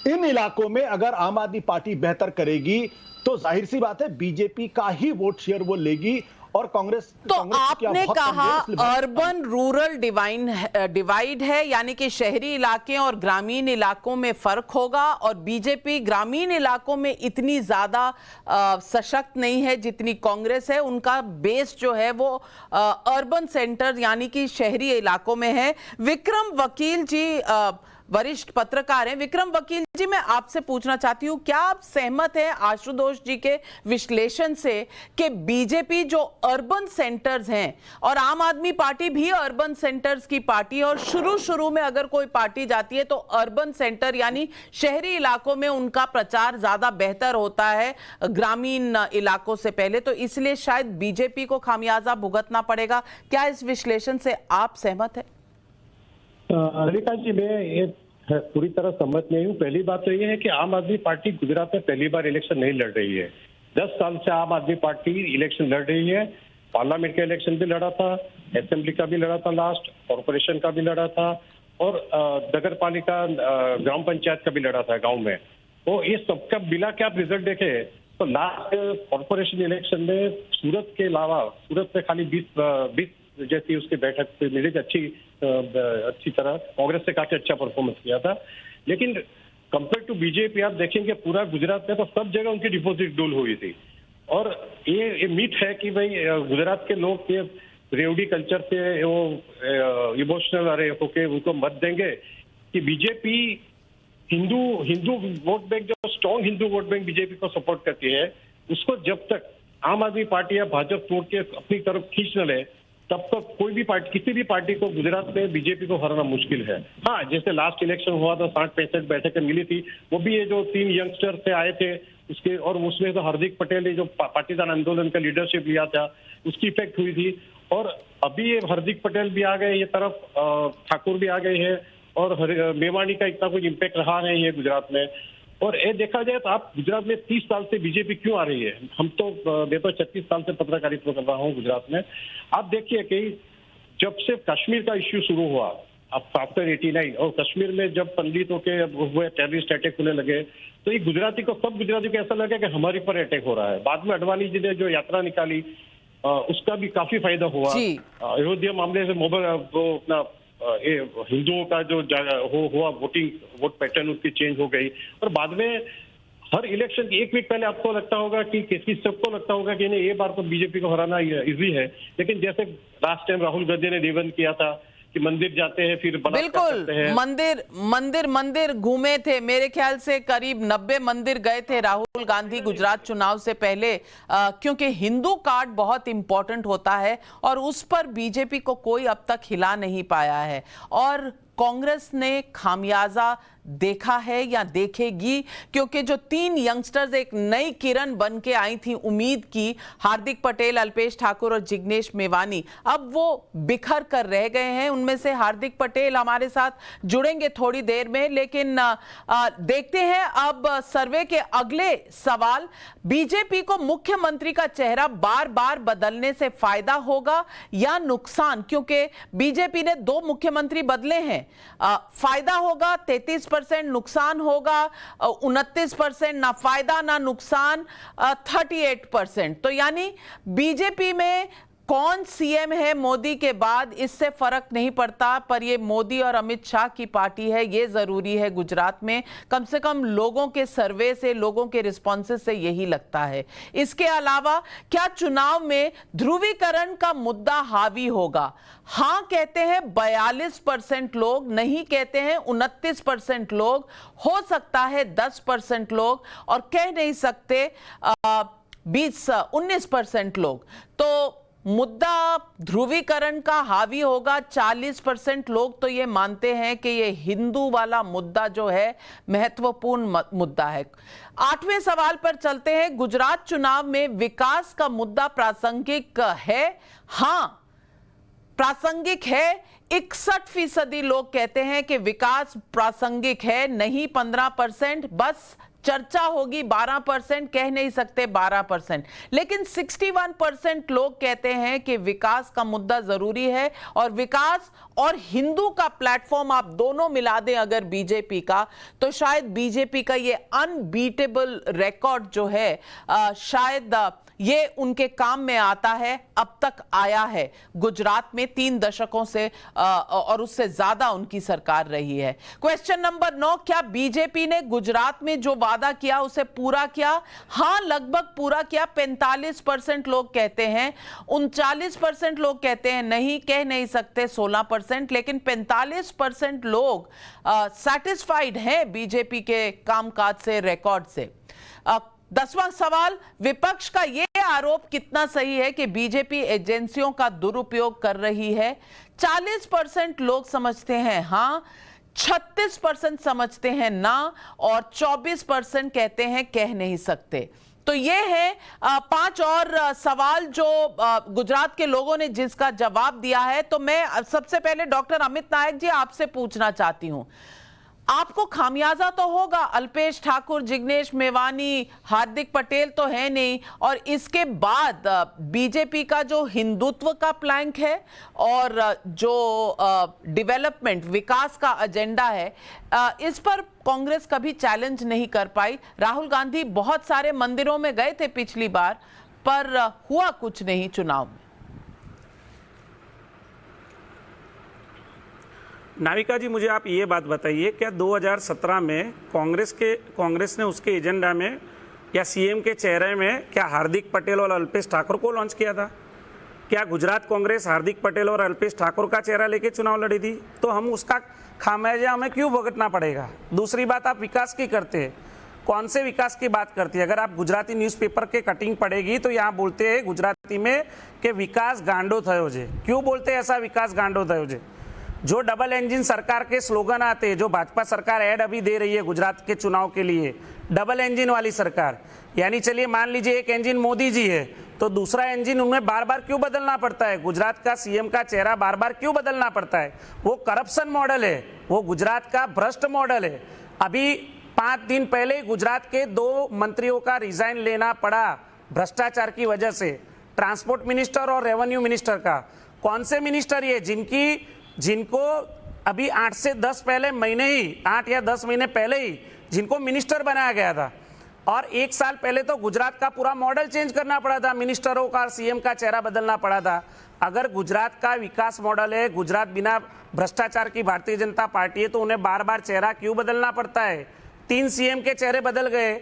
इन इलाकों में अगर आम आदमी पार्टी बेहतर करेगी तो जाहिर सी बात है बीजेपी का ही वोट शेयर वो लेगी, और कांग्रेस तो आपने कहा अर्बन रूरल डिवाइड है, यानी कि शहरी इलाके और ग्रामीण इलाकों में फर्क होगा, और बीजेपी ग्रामीण इलाकों में इतनी ज्यादा सशक्त नहीं है जितनी कांग्रेस है। उनका बेस जो है वो अर्बन सेंटर यानी कि शहरी इलाकों में है। विक्रम वकील जी, वरिष्ठ पत्रकार हैं। विक्रम वकील जी, मैं आपसे पूछना चाहती हूं, क्या आप सहमत हैं आशुतोष जी के विश्लेषण से कि बीजेपी जो अर्बन सेंटर्स हैं, और आम आदमी पार्टी भी अर्बन सेंटर्स की पार्टी है, और शुरू में अगर कोई पार्टी जाती है तो अर्बन सेंटर यानी शहरी इलाकों में उनका प्रचार ज्यादा बेहतर होता है ग्रामीण इलाकों से पहले, तो इसलिए शायद बीजेपी को खामियाजा भुगतना पड़ेगा। क्या इस विश्लेषण से आप सहमत हैं? रजनीकांत जी, मैं ये पूरी तरह सहमत नहीं हूँ। पहली बात तो ये है कि आम आदमी पार्टी गुजरात में पहली बार इलेक्शन नहीं लड़ रही है। 10 साल से आम आदमी पार्टी इलेक्शन लड़ रही है। पार्लियामेंट का इलेक्शन भी लड़ा था, असेंबली का भी लड़ा था, लास्ट कॉर्पोरेशन का भी लड़ा था, और नगर पालिका ग्राम पंचायत का भी लड़ा था गांव में। तो ये सबका मिला के आप रिजल्ट देखे तो लास्ट कॉर्पोरेशन इलेक्शन में सूरत के अलावा, सूरत में खाली 20 जैसी उसकी बैठक मिली, अच्छी तरह कांग्रेस से काफी अच्छा परफॉर्मेंस किया था। लेकिन कंपेयर टू बीजेपी आप देखेंगे पूरा गुजरात में तो सब जगह उनकी डिपॉजिट डूल हुई थी। और ये मीट है कि भाई गुजरात के लोग ये रेवड़ी कल्चर से वो इमोशनल अरे होके उनको मत देंगे कि बीजेपी हिंदू वोट बैंक, जो strong Hindu vote bank BJP को सपोर्ट करती है, उसको जब तक आम आदमी पार्टी या भाजपा तोड़ के अपनी तरफ खींच न ले तब तक कोई भी पार्टी, किसी भी पार्टी को गुजरात में बीजेपी को हराना मुश्किल है। हाँ, जैसे लास्ट इलेक्शन हुआ था 60-65 बैठकें मिली थी, वो भी ये जो 3 यंगस्टर से आए थे उसके, और उसमें तो हार्दिक पटेल ने जो पाटीदार आंदोलन का लीडरशिप लिया था उसकी इफेक्ट हुई थी। और अभी ये हार्दिक पटेल भी आ गए, ये तरफ ठाकुर भी आ गए हैं, और मेवाणी का इतना कोई इम्पैक्ट रहा नहीं है गुजरात में। और ये देखा जाए तो आप गुजरात में 30 साल से बीजेपी क्यों आ रही है? मैं तो 36 साल से पत्रकारित्व कर रहा हूँ गुजरात में। आप देखिए कि जब से कश्मीर का इश्यू शुरू हुआ आफ्टर 89, और कश्मीर में जब पंडितों के हुए टेररिस्ट अटैक होने लगे तो ये सब गुजराती को ऐसा लगा कि हमारे पर अटैक हो रहा है। बाद में अडवाणी जी ने जो यात्रा निकाली उसका भी काफी फायदा हुआ। अयोध्या मामले से वो अपना हिंदुओं का जो हुआ वोट पैटर्न उसकी चेंज हो गई। और बाद में हर इलेक्शन की 1 वीक पहले आपको लगता होगा कि किसी सबको लगता होगा कि नहीं ये बार तो बीजेपी को हराना इजी है। लेकिन जैसे लास्ट टाइम राहुल गांधी ने निवेदन किया था कि मंदिर जाते हैं फिर बलात्कार करते हैं। मंदिर घूमे थे, मेरे ख्याल से करीब 90 मंदिर गए थे राहुल गांधी गुजरात चुनाव से पहले, क्योंकि हिंदू कार्ड बहुत इंपॉर्टेंट होता है और उस पर बीजेपी को कोई अब तक हिला नहीं पाया है। और कांग्रेस ने खामियाजा देखा है या देखेगी, क्योंकि जो 3 यंगस्टर्स एक नई किरण बन के आई थी, उम्मीद की, हार्दिक पटेल, अल्पेश ठाकुर और जिग्नेश मेवानी, अब वो बिखर कर रह गए हैं। उनमें से हार्दिक पटेल हमारे साथ जुड़ेंगे थोड़ी देर में, लेकिन देखते हैं अब सर्वे के अगले सवाल। बीजेपी को मुख्यमंत्री का चेहरा बार बार बदलने से फायदा होगा या नुकसान? क्योंकि बीजेपी ने 2 मुख्यमंत्री बदले हैं। फायदा होगा 33%, नुकसान होगा 29%, ना फायदा ना नुकसान 38%। तो यानी बीजेपी में कौन सीएम है मोदी के बाद इससे फर्क नहीं पड़ता, पर ये मोदी और अमित शाह की पार्टी है, ये जरूरी है गुजरात में। कम से कम लोगों के सर्वे से, लोगों के रिस्पॉन्सेस से यही लगता है। इसके अलावा क्या चुनाव में ध्रुवीकरण का मुद्दा हावी होगा? हाँ कहते हैं 42% लोग, नहीं कहते हैं 29% लोग, हो सकता है 10% लोग, और कह नहीं सकते 19% लोग। तो मुद्दा ध्रुवीकरण का हावी होगा। 40% लोग तो ये मानते हैं कि ये हिंदू वाला मुद्दा जो है महत्वपूर्ण मुद्दा है। 8वें सवाल पर चलते हैं। गुजरात चुनाव में विकास का मुद्दा प्रासंगिक है? हाँ, प्रासंगिक है। 61% लोग कहते हैं कि विकास प्रासंगिक है, नहीं 15%, बस चर्चा होगी 12%, कह नहीं सकते 12%। लेकिन 61% लोग कहते हैं कि विकास का मुद्दा जरूरी है, और विकास और हिंदू का प्लेटफॉर्म आप दोनों मिला दें अगर बीजेपी का, तो शायद बीजेपी का ये अनबीटेबल रिकॉर्ड जो है शायद ये उनके काम में आता है, अब तक आया है। गुजरात में 3 दशकों से और उससे ज्यादा उनकी सरकार रही है। क्वेश्चन नंबर 9, क्या बीजेपी ने गुजरात में जो वादा किया उसे पूरा किया? हां, लगभग पूरा किया। 45% लोग कहते हैं, 39% लोग कहते हैं नहीं, कह नहीं सकते 16%, लेकिन 45% लोग सैटिस्फाइड हैं बीजेपी के कामकाज से, रिकॉर्ड से। 10वां सवाल, विपक्ष का यह आरोप कितना सही है कि बीजेपी एजेंसियों का दुरुपयोग कर रही है? 40% लोग समझते हैं हां, 36% समझते हैं ना, और 24% कहते हैं कह नहीं सकते। तो ये है 5 और सवाल जो गुजरात के लोगों ने जिसका जवाब दिया है। तो मैं सबसे पहले डॉक्टर अमित नायक जी आपसे पूछना चाहती हूं, आपको खामियाजा तो होगा, अल्पेश ठाकुर, जिग्नेश मेवानी, हार्दिक पटेल तो है नहीं, और इसके बाद बीजेपी का जो हिंदुत्व का प्लैंक है और जो डेवलपमेंट, विकास का एजेंडा है, इस पर कांग्रेस कभी चैलेंज नहीं कर पाई। राहुल गांधी बहुत सारे मंदिरों में गए थे पिछली बार, पर हुआ कुछ नहीं चुनाव में। नाविका जी, मुझे आप ये बात बताइए, क्या 2017 में कांग्रेस ने उसके एजेंडा में या सीएम के चेहरे में क्या हार्दिक पटेल और अल्पेश ठाकुर को लॉन्च किया था? क्या गुजरात कांग्रेस हार्दिक पटेल और अल्पेश ठाकुर का चेहरा लेके चुनाव लड़ी थी? तो हम उसका खामियाजा हमें क्यों भुगतना पड़ेगा? दूसरी बात, आप विकास की करते हैं, कौन से विकास की बात करती है? अगर आप गुजराती न्यूज़पेपर के कटिंग पढ़ेगी तो यहाँ बोलते हैं गुजराती में कि विकास गांडो थयो छे। क्यों बोलते हैं ऐसा, विकास गांडो थयो छे? जो डबल इंजन सरकार के स्लोगन आते हैं, जो भाजपा सरकार ऐड अभी दे रही है गुजरात के चुनाव के लिए, डबल इंजन वाली सरकार, यानी चलिए मान लीजिए एक इंजन मोदी जी है तो दूसरा इंजन उनमें बार बार क्यों बदलना पड़ता है? गुजरात का सीएम का चेहरा बार बार क्यों बदलना पड़ता है? वो करप्शन मॉडल है, वो गुजरात का भ्रष्ट मॉडल है। अभी 5 दिन पहले गुजरात के 2 मंत्रियों का रिजाइन लेना पड़ा भ्रष्टाचार की वजह से, ट्रांसपोर्ट मिनिस्टर और रेवेन्यू मिनिस्टर का। कौन से मिनिस्टर ये जिनको अभी 8 से 10 पहले महीने ही, 8 या 10 महीने पहले ही जिनको मिनिस्टर बनाया गया था, और 1 साल पहले तो गुजरात का पूरा मॉडल चेंज करना पड़ा था, मिनिस्टरों का, सीएम का चेहरा बदलना पड़ा था। अगर गुजरात का विकास मॉडल है, गुजरात बिना भ्रष्टाचार की भारतीय जनता पार्टी है, तो उन्हें बार बार चेहरा क्यों बदलना पड़ता है? 3 सीएम के चेहरे बदल गए।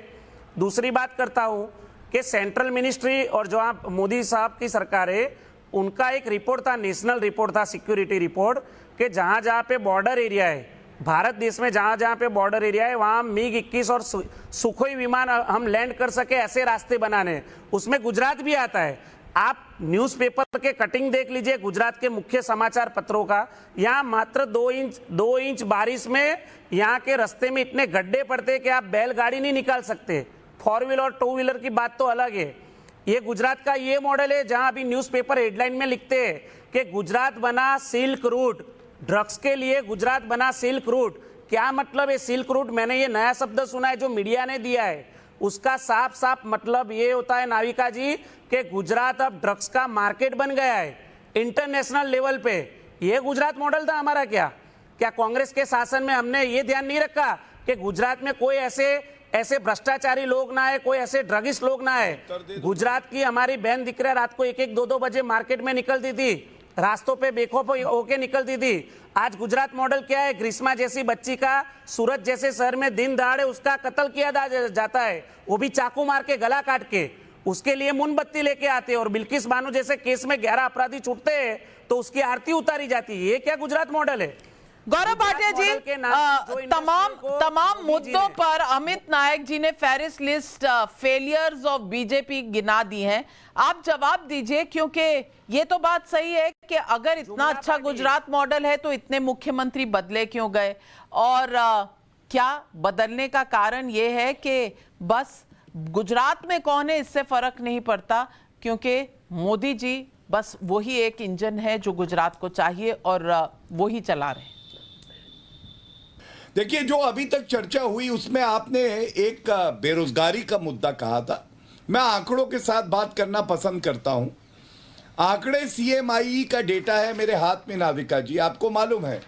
दूसरी बात करता हूं कि सेंट्रल मिनिस्ट्री और जो आप मोदी साहब की सरकार है, उनका एक रिपोर्ट था, नेशनल रिपोर्ट था, सिक्योरिटी रिपोर्ट, कि जहां जहां पे बॉर्डर एरिया है, भारत देश में जहां जहां पे बॉर्डर एरिया है, वहां MiG-21 और सुखोई विमान हम लैंड कर सके ऐसे रास्ते बनाने, उसमें गुजरात भी आता है। आप न्यूज़पेपर के कटिंग देख लीजिए गुजरात के मुख्य समाचार पत्रों का, यहाँ मात्र 2 इंच बारिश में यहाँ के रास्ते में इतने गड्ढे पड़ते हैं कि आप बैलगाड़ी नहीं निकाल सकते। 4 व्हीलर और 2 व्हीलर की बात तो अलग है। ये गुजरात का ये मॉडल है जहां अभी न्यूज़पेपर हेडलाइन में लिखते हैं कि गुजरात बना सिल्क रूट, ड्रग्स के लिए गुजरात बना सिल्क रूट। क्या मतलब है सिल्क रूट? मैंने ये नया शब्द सुना है जो मीडिया ने दिया है। उसका साफ साफ मतलब ये होता है नाविका जी कि गुजरात अब ड्रग्स का मार्केट बन गया है इंटरनेशनल लेवल पे। ये गुजरात मॉडल था हमारा क्या कांग्रेस के शासन में हमने ये ध्यान नहीं रखा कि गुजरात में कोई ऐसे भ्रष्टाचारी लोग ना है, कोई ऐसे ड्रगिस्ट लोग ना है? गुजरात की हमारी बहन दिकरा रात को 1-1, 2-2 बजे मार्केट में निकलती थी, रास्तों पे बेखौफ होके निकलती थी। आज गुजरात मॉडल क्या है? ग्रीष्मा जैसी बच्ची का सूरत जैसे शहर में दिन दहाड़े उसका कत्ल किया जाता है, वो भी चाकू मार के, गला काट के। उसके लिए मोमबत्ती लेके आते हैं, और बिल्किस बानो जैसे केस में 11 अपराधी छूटते हैं तो उसकी आरती उतारी जाती है। ये क्या गुजरात मॉडल है? गौरव भाटिया जी, तमाम मुद्दों पर अमित नायक जी ने फेरिस लिस्ट फेलियर्स ऑफ बीजेपी गिना दी हैं। आप जवाब दीजिए, क्योंकि ये तो बात सही है कि अगर इतना अच्छा गुजरात मॉडल है तो इतने मुख्यमंत्री बदले क्यों गए, और क्या बदलने का कारण ये है कि बस गुजरात में कौन है इससे फर्क नहीं पड़ता, क्योंकि मोदी जी बस वही एक इंजन है जो गुजरात को चाहिए और वही चला रहे हैं। देखिए, जो अभी तक चर्चा हुई उसमें आपने एक बेरोजगारी का मुद्दा कहा था। मैं आंकड़ों के साथ बात करना पसंद करता हूं। आंकड़े CMI का डेटा है मेरे हाथ में नाविका जी। आपको मालूम है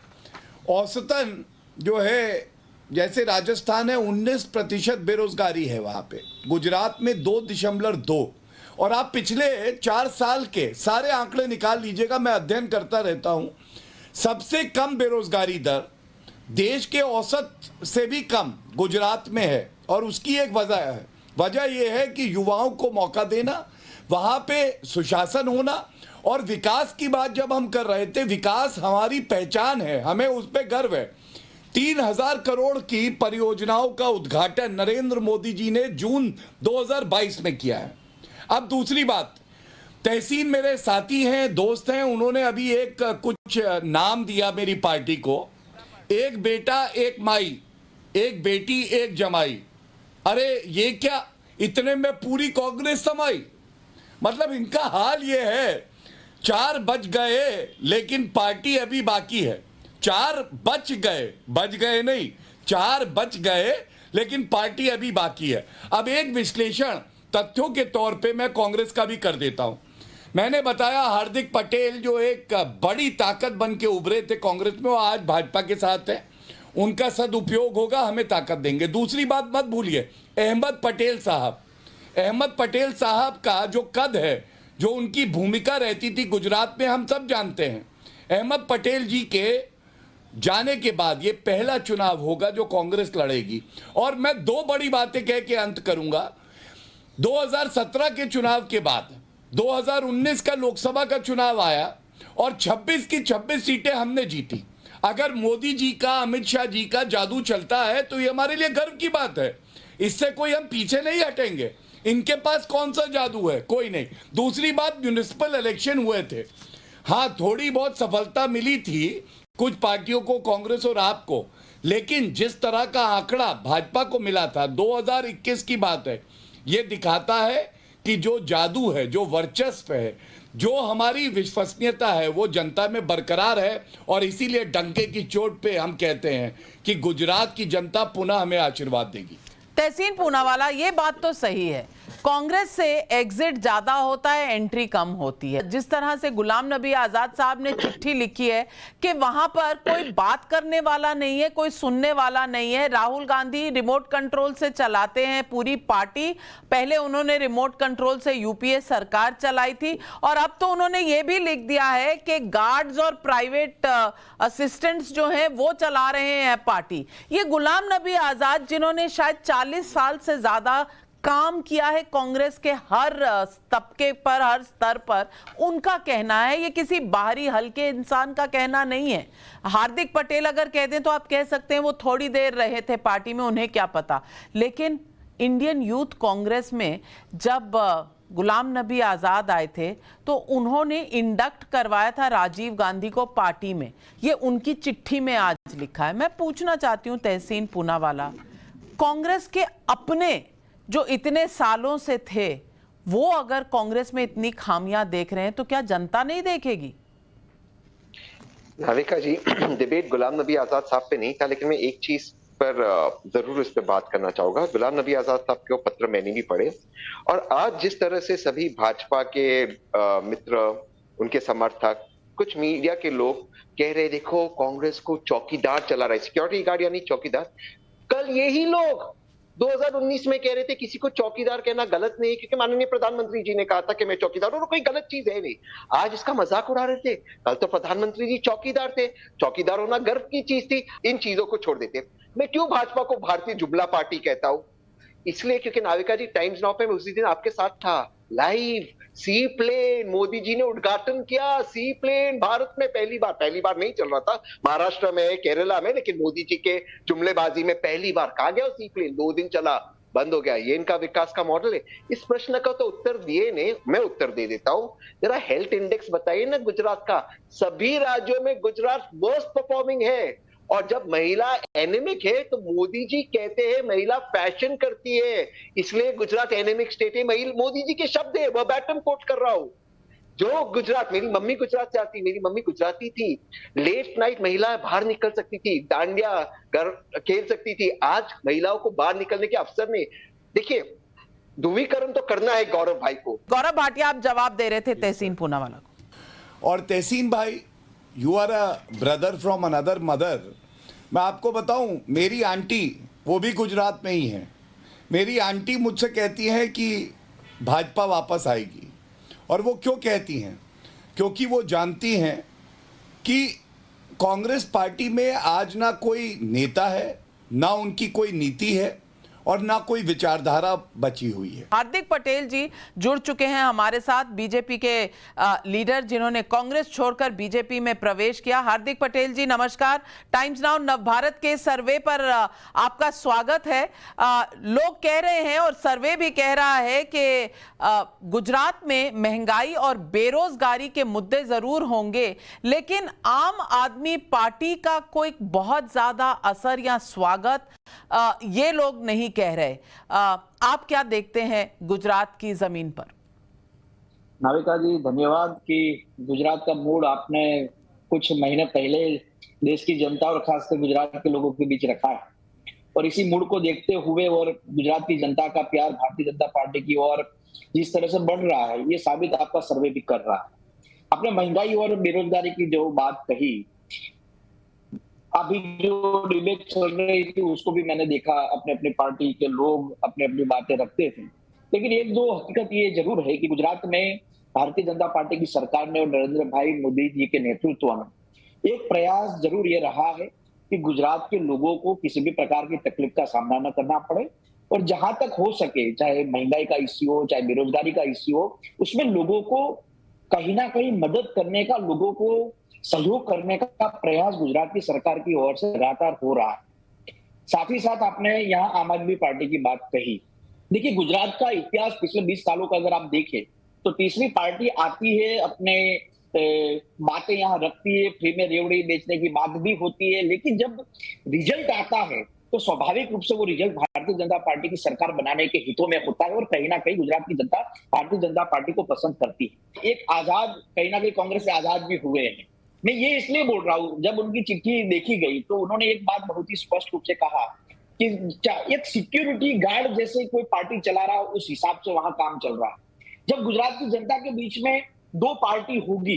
औसतन जो है, जैसे राजस्थान है 19% बेरोजगारी है वहां पे, गुजरात में 2.2, और आप पिछले 4 साल के सारे आंकड़े निकाल लीजिएगा, मैं अध्ययन करता रहता हूं। सबसे कम बेरोजगारी दर देश के औसत से भी कम गुजरात में है, और उसकी एक वजह है। वजह यह है कि युवाओं को मौका देना, वहां पे सुशासन होना, और विकास की बात जब हम कर रहे थे, विकास हमारी पहचान है, हमें उस पर गर्व है। 3000 करोड़ की परियोजनाओं का उद्घाटन नरेंद्र मोदी जी ने जून 2022 में किया है। अब दूसरी बात, तहसीन मेरे साथी हैं, दोस्त हैं, उन्होंने अभी एक कुछ नाम दिया मेरी पार्टी को, एक बेटा एक माई, एक बेटी एक जमाई। अरे ये क्या, इतने में पूरी कांग्रेस समाई? मतलब इनका हाल ये है, 4 बज गए लेकिन पार्टी अभी बाकी है। 4 बच गए नहीं, 4 बच गए लेकिन पार्टी अभी बाकी है। अब एक विश्लेषण तथ्यों के तौर पे मैं कांग्रेस का भी कर देता हूं। मैंने बताया हार्दिक पटेल जो एक बड़ी ताकत बन के उभरे थे कांग्रेस में, वो आज भाजपा के साथ है। उनका सदुपयोग होगा, हमें ताकत देंगे। दूसरी बात मत भूलिए, अहमद पटेल साहब का जो कद है, जो उनकी भूमिका रहती थी गुजरात में, हम सब जानते हैं। अहमद पटेल जी के जाने के बाद ये पहला चुनाव होगा जो कांग्रेस लड़ेगी। और मैं 2 बड़ी बातें कह के अंत करूंगा। 2017 के चुनाव के बाद 2019 का लोकसभा का चुनाव आया और 26 की 26 सीटें हमने जीती। अगर मोदी जी का, अमित शाह जी का जादू चलता है तो ये हमारे लिए गर्व की बात है। इससे कोई हम पीछे नहीं हटेंगे। इनके पास कौन सा जादू है? कोई नहीं। दूसरी बात, म्युनिसिपल इलेक्शन हुए थे, हाँ थोड़ी बहुत सफलता मिली थी कुछ पार्टियों को, कांग्रेस और आपको, लेकिन जिस तरह का आंकड़ा भाजपा को मिला था, 2021 की बात है, ये दिखाता है कि जो जादू है, जो वर्चस्व है, जो हमारी विश्वसनीयता है, वो जनता में बरकरार है। और इसीलिए डंके की चोट पे हम कहते हैं कि गुजरात की जनता पुनः हमें आशीर्वाद देगी। तहसीन पूनावाला, ये बात तो सही है, कांग्रेस से एग्जिट ज्यादा होता है, एंट्री कम होती है। जिस तरह से गुलाम नबी आजाद साहब ने चिट्ठी लिखी है कि वहां पर कोई बात करने वाला नहीं है, कोई सुनने वाला नहीं है। राहुल गांधी रिमोट कंट्रोल से चलाते हैं पूरी पार्टी। पहले उन्होंने रिमोट कंट्रोल से यूपीए सरकार चलाई थी, और अब तो उन्होंने ये भी लिख दिया है कि गार्ड्स और प्राइवेट असिस्टेंट्स जो हैं वो चला रहे हैं पार्टी। ये गुलाम नबी आजाद, जिन्होंने शायद 40 साल से ज्यादा काम किया है कांग्रेस के हर तबके पर, हर स्तर पर, उनका कहना है। ये किसी बाहरी हल्के इंसान का कहना नहीं है। हार्दिक पटेल अगर कह दें तो आप कह सकते हैं वो थोड़ी देर रहे थे पार्टी में, उन्हें क्या पता। लेकिन इंडियन यूथ कांग्रेस में जब गुलाम नबी आजाद आए थे तो उन्होंने इंडक्ट करवाया था राजीव गांधी को पार्टी में। ये उनकी चिट्ठी में आज लिखा है। मैं पूछना चाहती हूं तहसीन पूनावाला, कांग्रेस के अपने जो इतने सालों से थे, वो अगर कांग्रेस में इतनी खामियां देख रहे हैं तो क्या जनता नहीं देखेगी? नाविका जी, डिबेट गुलाम नबी आजाद साहब पे नहीं था, लेकिन मैं एक चीज पर जरूर इस पे बात करना चाहूंगा। गुलाम नबी आजाद साहब के पत्र मैंने भी पढ़े, और आज जिस तरह से सभी भाजपा के मित्र, उनके समर्थक, कुछ मीडिया के लोग कह रहे, देखो कांग्रेस को चौकीदार चला रहा है, सिक्योरिटी गार्ड यानी चौकीदार। कल यही लोग 2019 में कह रहे थे किसी को चौकीदार कहना गलत नहीं, क्योंकि माननीय प्रधानमंत्री जी ने कहा था कि मैं चौकीदार हूं, और कोई गलत चीज है नहीं। आज इसका मजाक उड़ा रहे थे। कल तो प्रधानमंत्री जी चौकीदार थे, चौकीदार होना गर्व की चीज थी। इन चीजों को छोड़ देते। मैं क्यों भाजपा को भारतीय जुमला पार्टी कहता हूं? इसलिए क्योंकि नाविका जी, टाइम्स नाउ पे मैं उसी दिन आपके साथ था लाइव। सी प्लेन मोदी जी ने उद्घाटन किया। सी प्लेन भारत में पहली बार नहीं चल रहा था, महाराष्ट्र में, केरला में, लेकिन मोदी जी के जुमलेबाजी में पहली बार कहा गया सी प्लेन। 2 दिन चला, बंद हो गया। ये इनका विकास का मॉडल है। इस प्रश्न का तो उत्तर दिए ने, मैं उत्तर दे देता हूं। जरा हेल्थ इंडेक्स बताइए ना गुजरात का। सभी राज्यों में गुजरात वर्स्ट परफॉर्मिंग है। और जब महिला एनेमिक है तो मोदी जी कहते हैं महिला फैशन करती है, इसलिए गुजरात एनेमिक स्टेट है। मोदी जी के शब्द है, वर्बैटिम कोट कर रहा हूं। जो गुजरात, मेरी मम्मी गुजरात से आती, मेरी मम्मी गुजराती थी। लेट नाइट महिलाएं बाहर निकल सकती थी, डांडिया खेल सकती थी। आज महिलाओं को बाहर निकलने के अवसर नहीं। देखिए, ध्रुवीकरण तो करना है गौरव भाई को। गौरव भाटिया, आप जवाब दे रहे थे तहसीन पूनावाला को। और तहसीन भाई, you are a brother from another mother. मैं आपको बताऊं, मेरी आंटी वो भी गुजरात में ही है। मेरी आंटी मुझसे कहती है कि भाजपा वापस आएगी। और वो क्यों कहती हैं? क्योंकि वो जानती हैं कि कांग्रेस पार्टी में आज ना कोई नेता है, ना उनकी कोई नीति है और ना कोई विचारधारा बची हुई है। हार्दिक पटेल जी जुड़ चुके हैं हमारे साथ, बीजेपी के लीडर जिन्होंने कांग्रेस छोड़कर बीजेपी में प्रवेश किया। हार्दिक पटेल जी नमस्कार। टाइम्स नाउ नवभारत के सर्वे पर आपका स्वागत है। लोग कह रहे हैं और सर्वे भी कह रहा है कि गुजरात में महंगाई और बेरोजगारी के मुद्दे जरूर होंगे, लेकिन आम आदमी पार्टी का कोई बहुत ज्यादा असर या स्वागत ये लोग नहीं कह रहे। आप क्या देखते हैं गुजरात की जमीन पर? नाविका जी धन्यवाद कि गुजरात का मूड आपने कुछ महीने पहले देश की जनता और खासकर गुजरात के लोगों के बीच रखा है, और इसी मूड को देखते हुए और गुजरात की जनता का प्यार भारतीय जनता पार्टी की ओर जिस तरह से बढ़ रहा है, ये साबित आपका सर्वे भी कर रहा है। आपने महंगाई और बेरोजगारी की जो बात कही, अभी जो डिबेट चल रही थी उसको भी मैंने देखा, अपने अपने पार्टी के लोग अपने अपनी बातें रखते थे, लेकिन एक दो हकीकत ये जरूर है कि गुजरात में भारतीय जनता पार्टी की सरकार ने और नरेंद्र भाई मोदी जी के नेतृत्व में एक प्रयास जरूर ये रहा है कि गुजरात के लोगों को किसी भी प्रकार की तकलीफ का सामना न करना पड़े, और जहां तक हो सके, चाहे महंगाई का इश्यू हो, चाहे बेरोजगारी का इश्यू हो, उसमें लोगों को कहीं ना कहीं मदद करने का, लोगों को सहयोग करने का प्रयास गुजरात की सरकार की ओर से लगातार हो रहा है। साथ ही साथ आपने यहाँ आम आदमी पार्टी की बात कही। देखिए, गुजरात का इतिहास पिछले 20 सालों का अगर आप देखें तो तीसरी पार्टी आती है, अपने बातें यहाँ रखती है, फ्री में रेवड़ी बेचने की बात भी होती है, लेकिन जब रिजल्ट आता है तो स्वाभाविक रूप से वो रिजल्ट भारतीय जनता पार्टी की सरकार बनाने के हितों में होता है, और कहीं ना कहीं गुजरात की जनता भारतीय जनता पार्टी को पसंद करती है। एक आजाद, कहीं ना कहीं कांग्रेस से आजाद भी हुए हैं। मैं ये इसलिए बोल रहा हूं, जब उनकी चिट्ठी देखी गई तो उन्होंने एक बात बहुत ही स्पष्ट रूप से कहा कि एक सिक्योरिटी गार्ड जैसे कोई पार्टी चला रहा, उस हिसाब से वहां काम चल रहा है। जब गुजरात की जनता के बीच में दो पार्टी होगी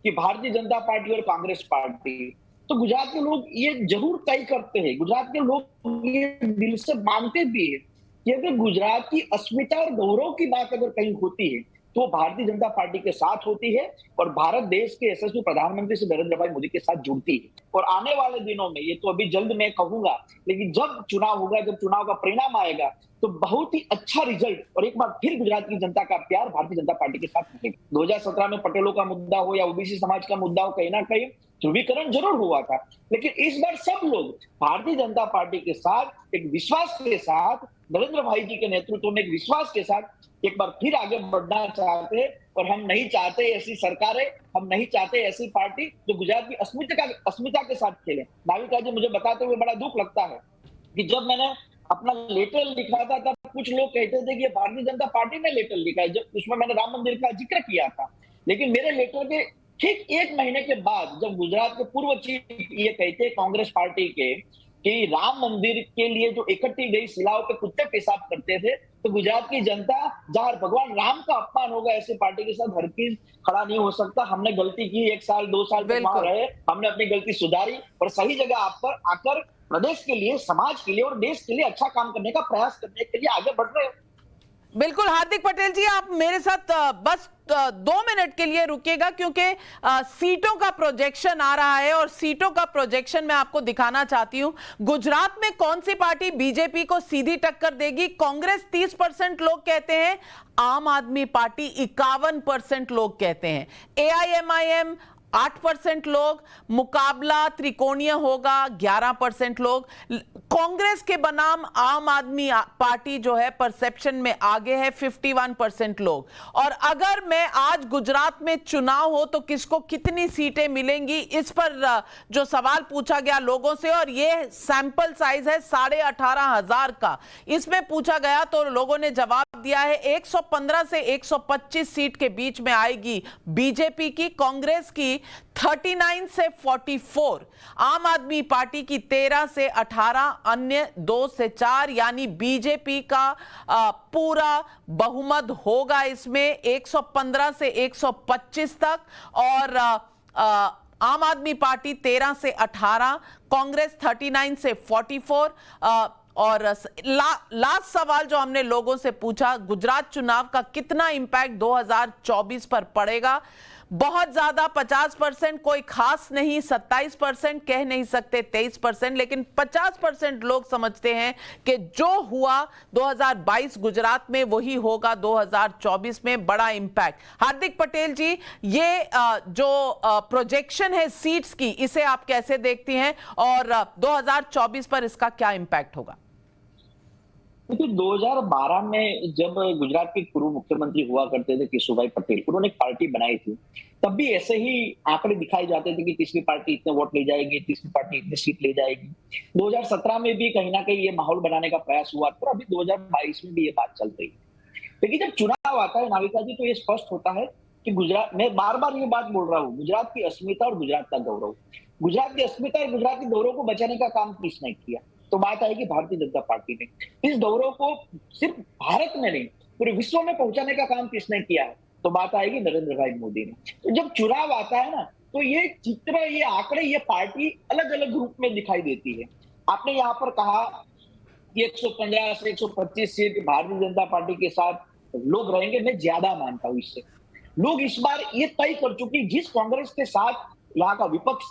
कि भारतीय जनता पार्टी और कांग्रेस पार्टी, तो गुजरात के लोग ये जरूर तय करते हैं, गुजरात के लोग ये दिल से मानते भी है कि अगर गुजरात की अस्मिता और गौरव की बात अगर कहीं होती है तो भारतीय जनता पार्टी के साथ होती है, और भारत देश के यशस्वी प्रधानमंत्री श्री नरेंद्र भाई मोदी के साथ जुड़ती है। और आने वाले दिनों में, ये तो अभी जल्द मैं कहूंगा, लेकिन जब चुनाव होगा, जब चुनाव का परिणाम आएगा, तो बहुत ही अच्छा रिजल्ट और एक बार फिर गुजरात की जनता का प्यार भारतीय जनता पार्टी के साथ मिलेगा। 2017 में पटेलों का मुद्दा हो या ओबीसी समाज का मुद्दा हो, कहीं ना कहीं ध्रुवीकरण जरूर हुआ था, लेकिन इस बार सब लोग भारतीय जनता पार्टी के साथ, एक विश्वास के साथ, नरेंद्र भाई जी के नेतृत्व में एक विश्वास के साथ एक बार फिर आगे बढ़ना चाहते हैं। और हम नहीं चाहते ऐसी सरकारें, हम नहीं चाहते ऐसी पार्टी जो गुजरात की अस्मिता के साथ खेले। नाविका जी, मुझे बताते हुए बड़ा दुख लगता है कि जब मैंने अपना लेटर लिखा था तब कुछ लोग कहते थे कि ये भारतीय जनता पार्टी ने लेटर लिखा है, जब उसमें मैंने राम मंदिर का जिक्र किया था। लेकिन मेरे लेटर के ठीक एक महीने के बाद जब गुजरात के पूर्व चीफ ये कहते कांग्रेस पार्टी के कि राम मंदिर के लिए जो इकट्ठी गई शिलाओं पे कुत्ते पेशाब करते थे, तो गुजरात की जनता, जहां भगवान राम का अपमान होगा, ऐसी पार्टी के साथ हर चीज खड़ा नहीं हो सकता। हमने गलती की, 1 साल 2 साल तक वहां रहे, हमने अपनी गलती सुधारी और सही जगह आप पर आकर प्रदेश के लिए, समाज के लिए और देश के लिए अच्छा काम करने का प्रयास करने के लिए आगे बढ़ रहे हैं। बिल्कुल हार्दिक पटेल जी, आप मेरे साथ बस 2 मिनट के लिए रुकिएगा, क्योंकि सीटों का प्रोजेक्शन आ रहा है और सीटों का प्रोजेक्शन मैं आपको दिखाना चाहती हूं। गुजरात में कौन सी पार्टी बीजेपी को सीधी टक्कर देगी? कांग्रेस 30% लोग कहते हैं, आम आदमी पार्टी 51% लोग कहते हैं, AIMIM 8% लोग, मुकाबला त्रिकोणीय होगा 11% लोग। कांग्रेस के बनाम आम आदमी पार्टी जो है परसेप्शन में आगे है 51% लोग। और अगर मैं आज गुजरात में चुनाव हो तो किसको कितनी सीटें मिलेंगी, इस पर जो सवाल पूछा गया लोगों से, और ये सैंपल साइज है 18,500 का, इसमें पूछा गया तो लोगों ने जवाब दिया है 115 से 125 सीट के बीच में आएगी बीजेपी की, कांग्रेस की 39 से 44, आम आदमी पार्टी की 13 से 18, अन्य 2 से 4, यानी बीजेपी का पूरा बहुमत होगा इसमें 115 से 125 तक, और आम आदमी पार्टी 13 से 18, कांग्रेस 39 से 44, और लास्ट सवाल जो हमने लोगों से पूछा, गुजरात चुनाव का कितना इंपैक्ट 2024 पर पड़ेगा? बहुत ज्यादा 50%, कोई खास नहीं, 27% कह नहीं सकते, 23%, लेकिन 50% लोग समझते हैं कि जो हुआ 2022 गुजरात में वही होगा 2024 में, बड़ा इंपैक्ट। हार्दिक पटेल जी, ये जो प्रोजेक्शन है सीट्स की, इसे आप कैसे देखती हैं और 2024 पर इसका क्या इंपैक्ट होगा? देखिए 2012 में जब गुजरात के पूर्व मुख्यमंत्री हुआ करते थे केशुभाई पटेल, उन्होंने एक पार्टी बनाई थी, तब भी ऐसे ही आंकड़े दिखाए जाते थे कि तीसरी पार्टी इतने वोट ले जाएगी, तीसरी पार्टी इतनी सीट ले जाएगी। 2017 में भी कहीं ना कहीं ये माहौल बनाने का प्रयास हुआ था, अभी 2022 में भी ये बात चल रही है। लेकिन जब चुनाव आता है नाविका जी, तो ये स्पष्ट होता है कि गुजरात, मैं बार बार ये बात बोल रहा हूँ, गुजरात की अस्मिता और गुजरात का गौरव, गुजरात की अस्मिता और गुजरात के गौरव को बचाने का काम किसने किया? तो बात आएगी भारतीय जनता पार्टी ने। इस गौरव को सिर्फ भारत में नहीं, पूरे विश्व में पहुंचाने का काम किसने किया है? तो बात आएगी नरेंद्र भाई मोदी ने। तो जब चुनाव आता है ना, तो ये चित्र, ये आंकड़े, ये पार्टी अलग अलग रूप में दिखाई देती है। आपने यहाँ पर कहा कि 115 से 125 सीट भारतीय जनता पार्टी के साथ लोग रहेंगे, मैं ज्यादा मानता हूँ इससे। लोग इस बार ये तय कर चुके, जिस कांग्रेस के साथ यहाँ का विपक्ष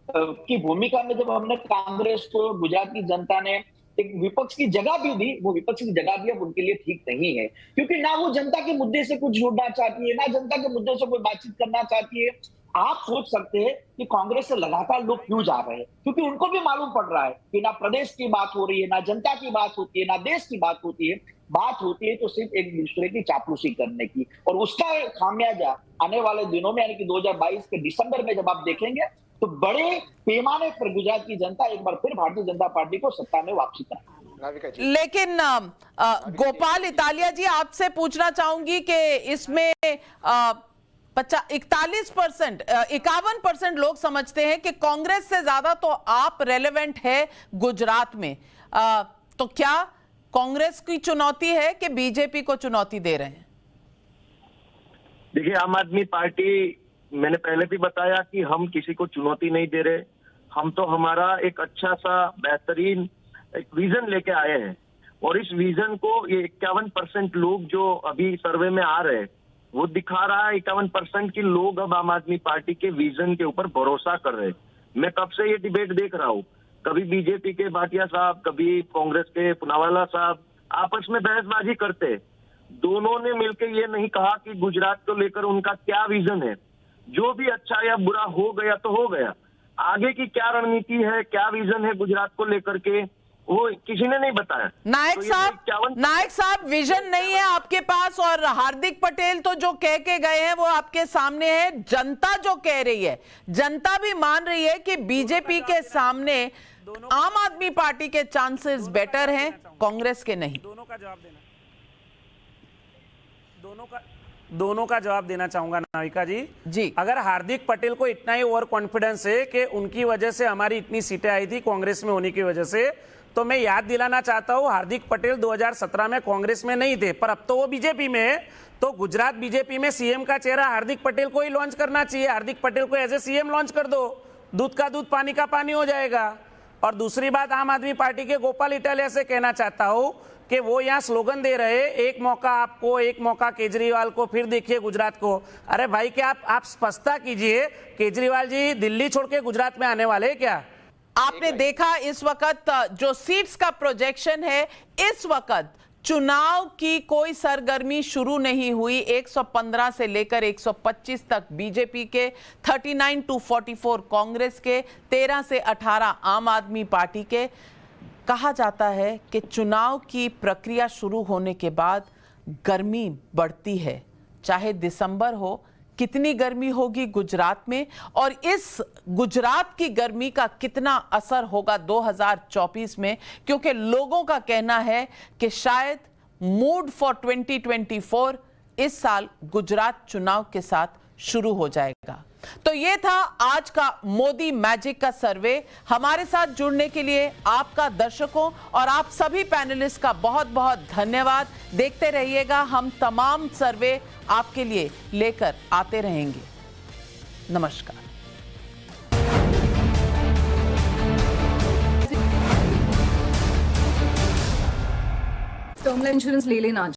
की भूमिका में, जब हमने कांग्रेस को गुजरात की जनता ने एक विपक्ष की जगह भी दी, वो विपक्ष की जगह भी अब उनके लिए ठीक नहीं है, क्योंकि ना वो जनता के मुद्दे से कुछ जुड़ना चाहती है, ना जनता के मुद्दे से कोई बातचीत करना चाहती है। आप सोच सकते हैं कि कांग्रेस से लगातार लोग क्यों जा रहे हैं, क्योंकि उनको भी मालूम पड़ रहा है कि ना प्रदेश की बात हो रही है, ना जनता की बात होती है, ना देश की बात होती है। बात होती है तो सिर्फ एक दूसरे की चापलूसी करने की, और उसका खामियाजा आने वाले दिनों में, यानी कि 2022 के दिसंबर में जब आप देखेंगे, तो बड़े पैमाने पर गुजरात की जनता एक बार फिर भारतीय जनता पार्टी को सत्ता में वापसी करेगी। लेकिन गोपाल इतालिया जी, आपसे पूछना चाहूंगी कि इसमें 51% लोग समझते हैं कि कांग्रेस से ज्यादा तो आप रेलेवेंट है गुजरात में, तो क्या कांग्रेस की चुनौती है कि बीजेपी को चुनौती दे रहे हैं? देखिए, आम आदमी पार्टी, मैंने पहले भी बताया कि हम किसी को चुनौती नहीं दे रहे, हम तो हमारा एक अच्छा सा बेहतरीन एक विजन लेके आए हैं, और इस विजन को ये 51% लोग जो अभी सर्वे में आ रहे हैं, वो दिखा रहा है 51% की लोग अब आम आदमी पार्टी के विजन के ऊपर भरोसा कर रहे हैं। मैं कब से ये डिबेट देख रहा हूँ, कभी बीजेपी के भाटिया साहब, कभी कांग्रेस के पुनावाला साहब आपस में बहसबाजी करते, दोनों ने मिलकर ये नहीं कहा कि गुजरात को लेकर उनका क्या विजन है। जो भी अच्छा या बुरा हो गया तो हो गया, आगे की क्या रणनीति है, क्या विजन है गुजरात को लेकर के, वो किसी ने नहीं बताया। नायक साहब, विजन नहीं है आपके पास, और हार्दिक पटेल तो जो कह के गए हैं वो आपके सामने है। जनता जो कह रही है, जनता भी मान रही है कि बीजेपी के सामने आम आदमी पार्टी के चांसेस बेटर हैं, कांग्रेस के नहीं। दोनों का जवाब देना चाहूंगा नाविका जी। अगर हार्दिक पटेल को इतना ही ओवर कॉन्फिडेंस है कि उनकी वजह से हमारी इतनी सीटें आई थी कांग्रेस में होने की वजह से, तो मैं याद दिलाना चाहता हूं, हार्दिक पटेल 2017 में कांग्रेस में नहीं थे, पर अब तो वो बीजेपी में है। तो गुजरात बीजेपी में सीएम का चेहरा हार्दिक पटेल को ही लॉन्च करना चाहिए। हार्दिक पटेल को एज ए सीएम लॉन्च कर दो, दूध का दूध पानी का पानी हो जाएगा। और दूसरी बात, आम आदमी पार्टी के गोपाल इटालिया से कहना चाहता हूं कि वो यहाँ स्लोगन दे रहे, एक मौका आपको, एक मौका केजरीवाल को, फिर देखिए गुजरात को। अरे भाई, क्या आप स्पष्टता कीजिए, केजरीवाल जी दिल्ली छोड़ के गुजरात में आने वाले क्या? आपने देखा इस वक्त जो सीट्स का प्रोजेक्शन है, इस वक्त चुनाव की कोई सरगर्मी शुरू नहीं हुई। 115 से लेकर 125 तक बीजेपी के, 39 to 44 कांग्रेस के, 13 से 18 आम आदमी पार्टी के। कहा जाता है कि चुनाव की प्रक्रिया शुरू होने के बाद गर्मी बढ़ती है, चाहे दिसंबर हो। कितनी गर्मी होगी गुजरात में, और इस गुजरात की गर्मी का कितना असर होगा 2024 में, क्योंकि लोगों का कहना है कि शायद मूड फॉर 2024 इस साल गुजरात चुनाव के साथ शुरू हो जाएगा। तो ये था आज का मोदी मैजिक का सर्वे। हमारे साथ जुड़ने के लिए आपका, दर्शकों और आप सभी पैनलिस्ट का बहुत बहुत धन्यवाद। देखते रहिएगा, हम तमाम सर्वे आपके लिए लेकर आते रहेंगे। नमस्कार। टर्म लाइफ इंश्योरेंस ले लेना।